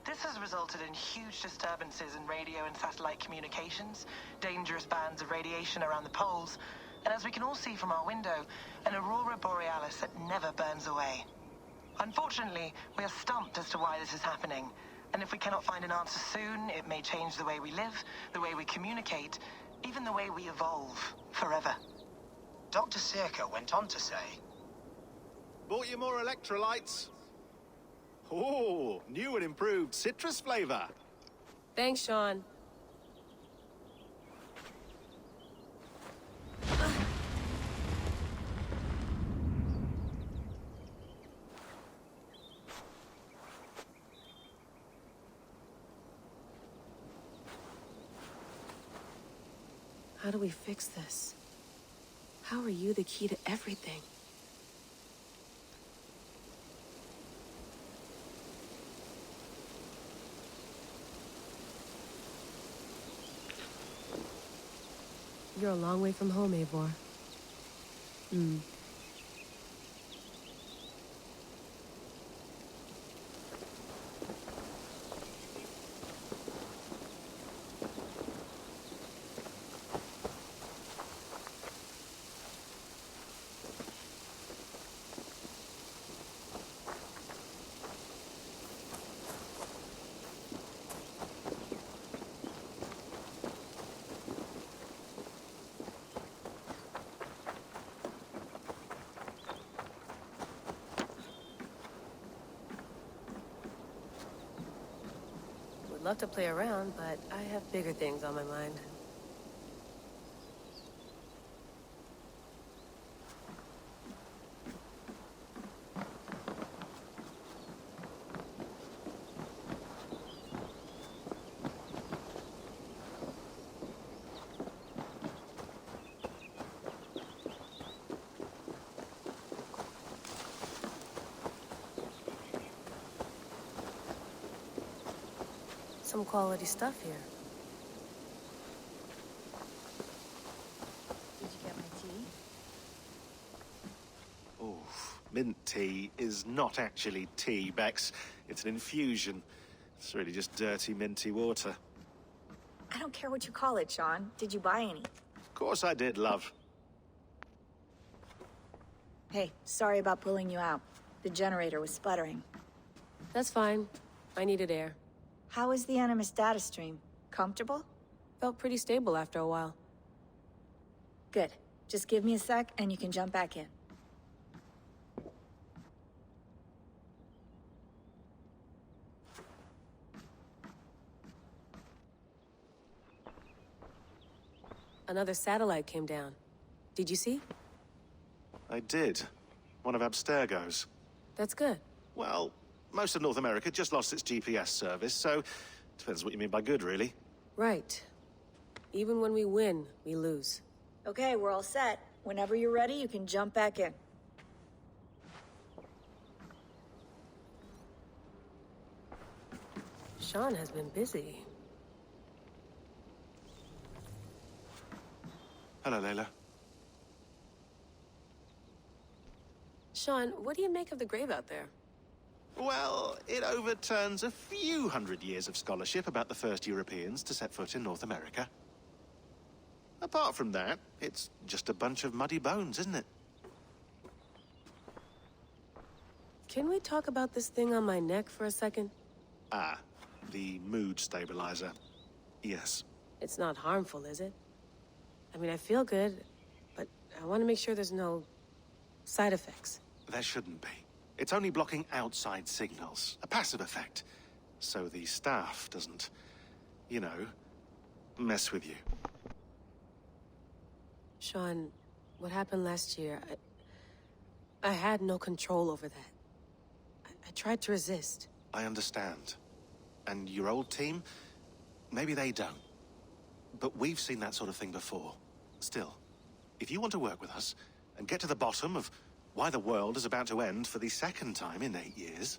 This has resulted in huge disturbances in radio and satellite communications, dangerous bands of radiation around the poles, and as we can all see from our window, an aurora borealis that never burns away. Unfortunately, we are stumped as to why this is happening, and if we cannot find an answer soon, it may change the way we live, the way we communicate, even the way we evolve forever. Dr. Circa went on to say, Bought you more electrolytes? Oh, new and improved citrus flavor. Thanks, Sean. How do we fix this? How are you the key to everything? You're a long way from home, Eivor. Would love to play around, but I have bigger things on my mind. Some quality stuff here. Did you get my tea? Oh, mint tea is not actually tea, Bex. It's an infusion. It's really just dirty, minty water. I don't care what you call it, Sean. Did you buy any? Of course I did, love. Hey, sorry about pulling you out. The generator was sputtering. That's fine. I needed air. How is the Animus data stream? Comfortable? Felt pretty stable after a while. Good. Just give me a sec and you can jump back in. Another satellite came down. Did you see? I did. One of Abstergo's. That's good. Well, most of North America just lost its GPS service, so depends what you mean by good, really. Right. Even when we win, we lose. Okay, we're all set. Whenever you're ready, you can jump back in. Sean has been busy. Hello, Layla. Sean, what do you make of the grave out there? Well, it overturns a few hundred years of scholarship about the first Europeans to set foot in North America. Apart from that, it's just a bunch of muddy bones, isn't it? Can we talk about this thing on my neck for a second? Ah, the mood stabilizer. Yes. It's not harmful, is it? I mean, I feel good, but I want to make sure there's no side effects. There shouldn't be. It's only blocking outside signals, a passive effect. So the staff doesn't, you know, mess with you. Sean, what happened last year, I had no control over that. I tried to resist. I understand. And your old team, maybe they don't. But we've seen that sort of thing before. Still, if you want to work with us and get to the bottom of why the world is about to end for the second time in 8 years,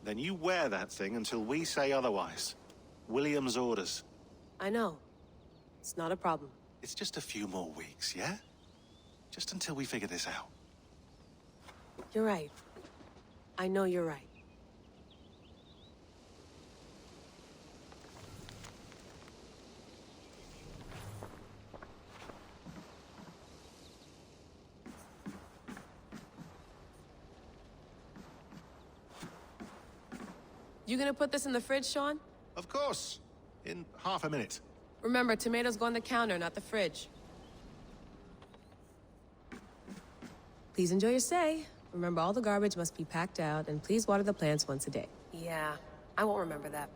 then you wear that thing until we say otherwise. William's orders. I know. It's not a problem. It's just a few more weeks, yeah? Just until we figure this out. You're right. I know you're right. You gonna put this in the fridge, Sean? Of course. In half a minute. Remember, tomatoes go on the counter, not the fridge. Please enjoy your stay. Remember, all the garbage must be packed out, and please water the plants once a day. Yeah, I won't remember that.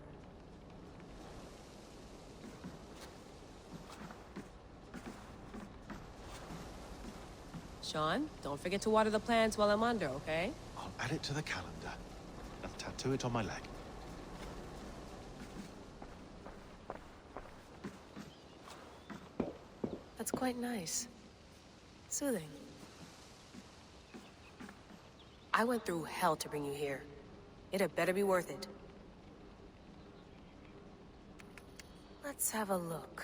Sean, don't forget to water the plants while I'm under, okay? I'll add it to the calendar and tattoo it on my leg. That's quite nice. Soothing. I went through hell to bring you here. It had better be worth it. Let's have a look.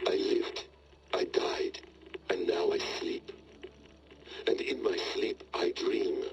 I lived, I died, and now I sleep. And in my sleep I dream.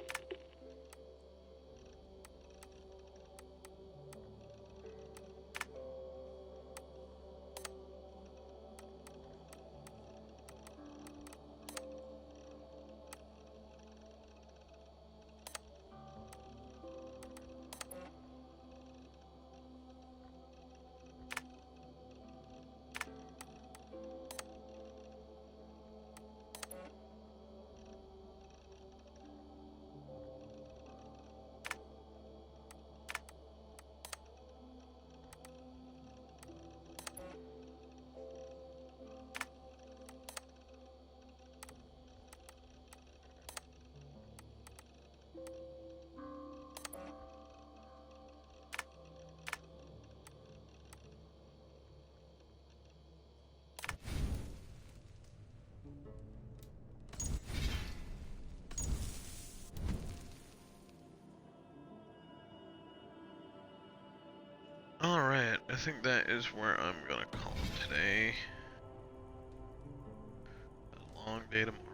Alright, I think that is where I'm gonna call it today. A long day tomorrow.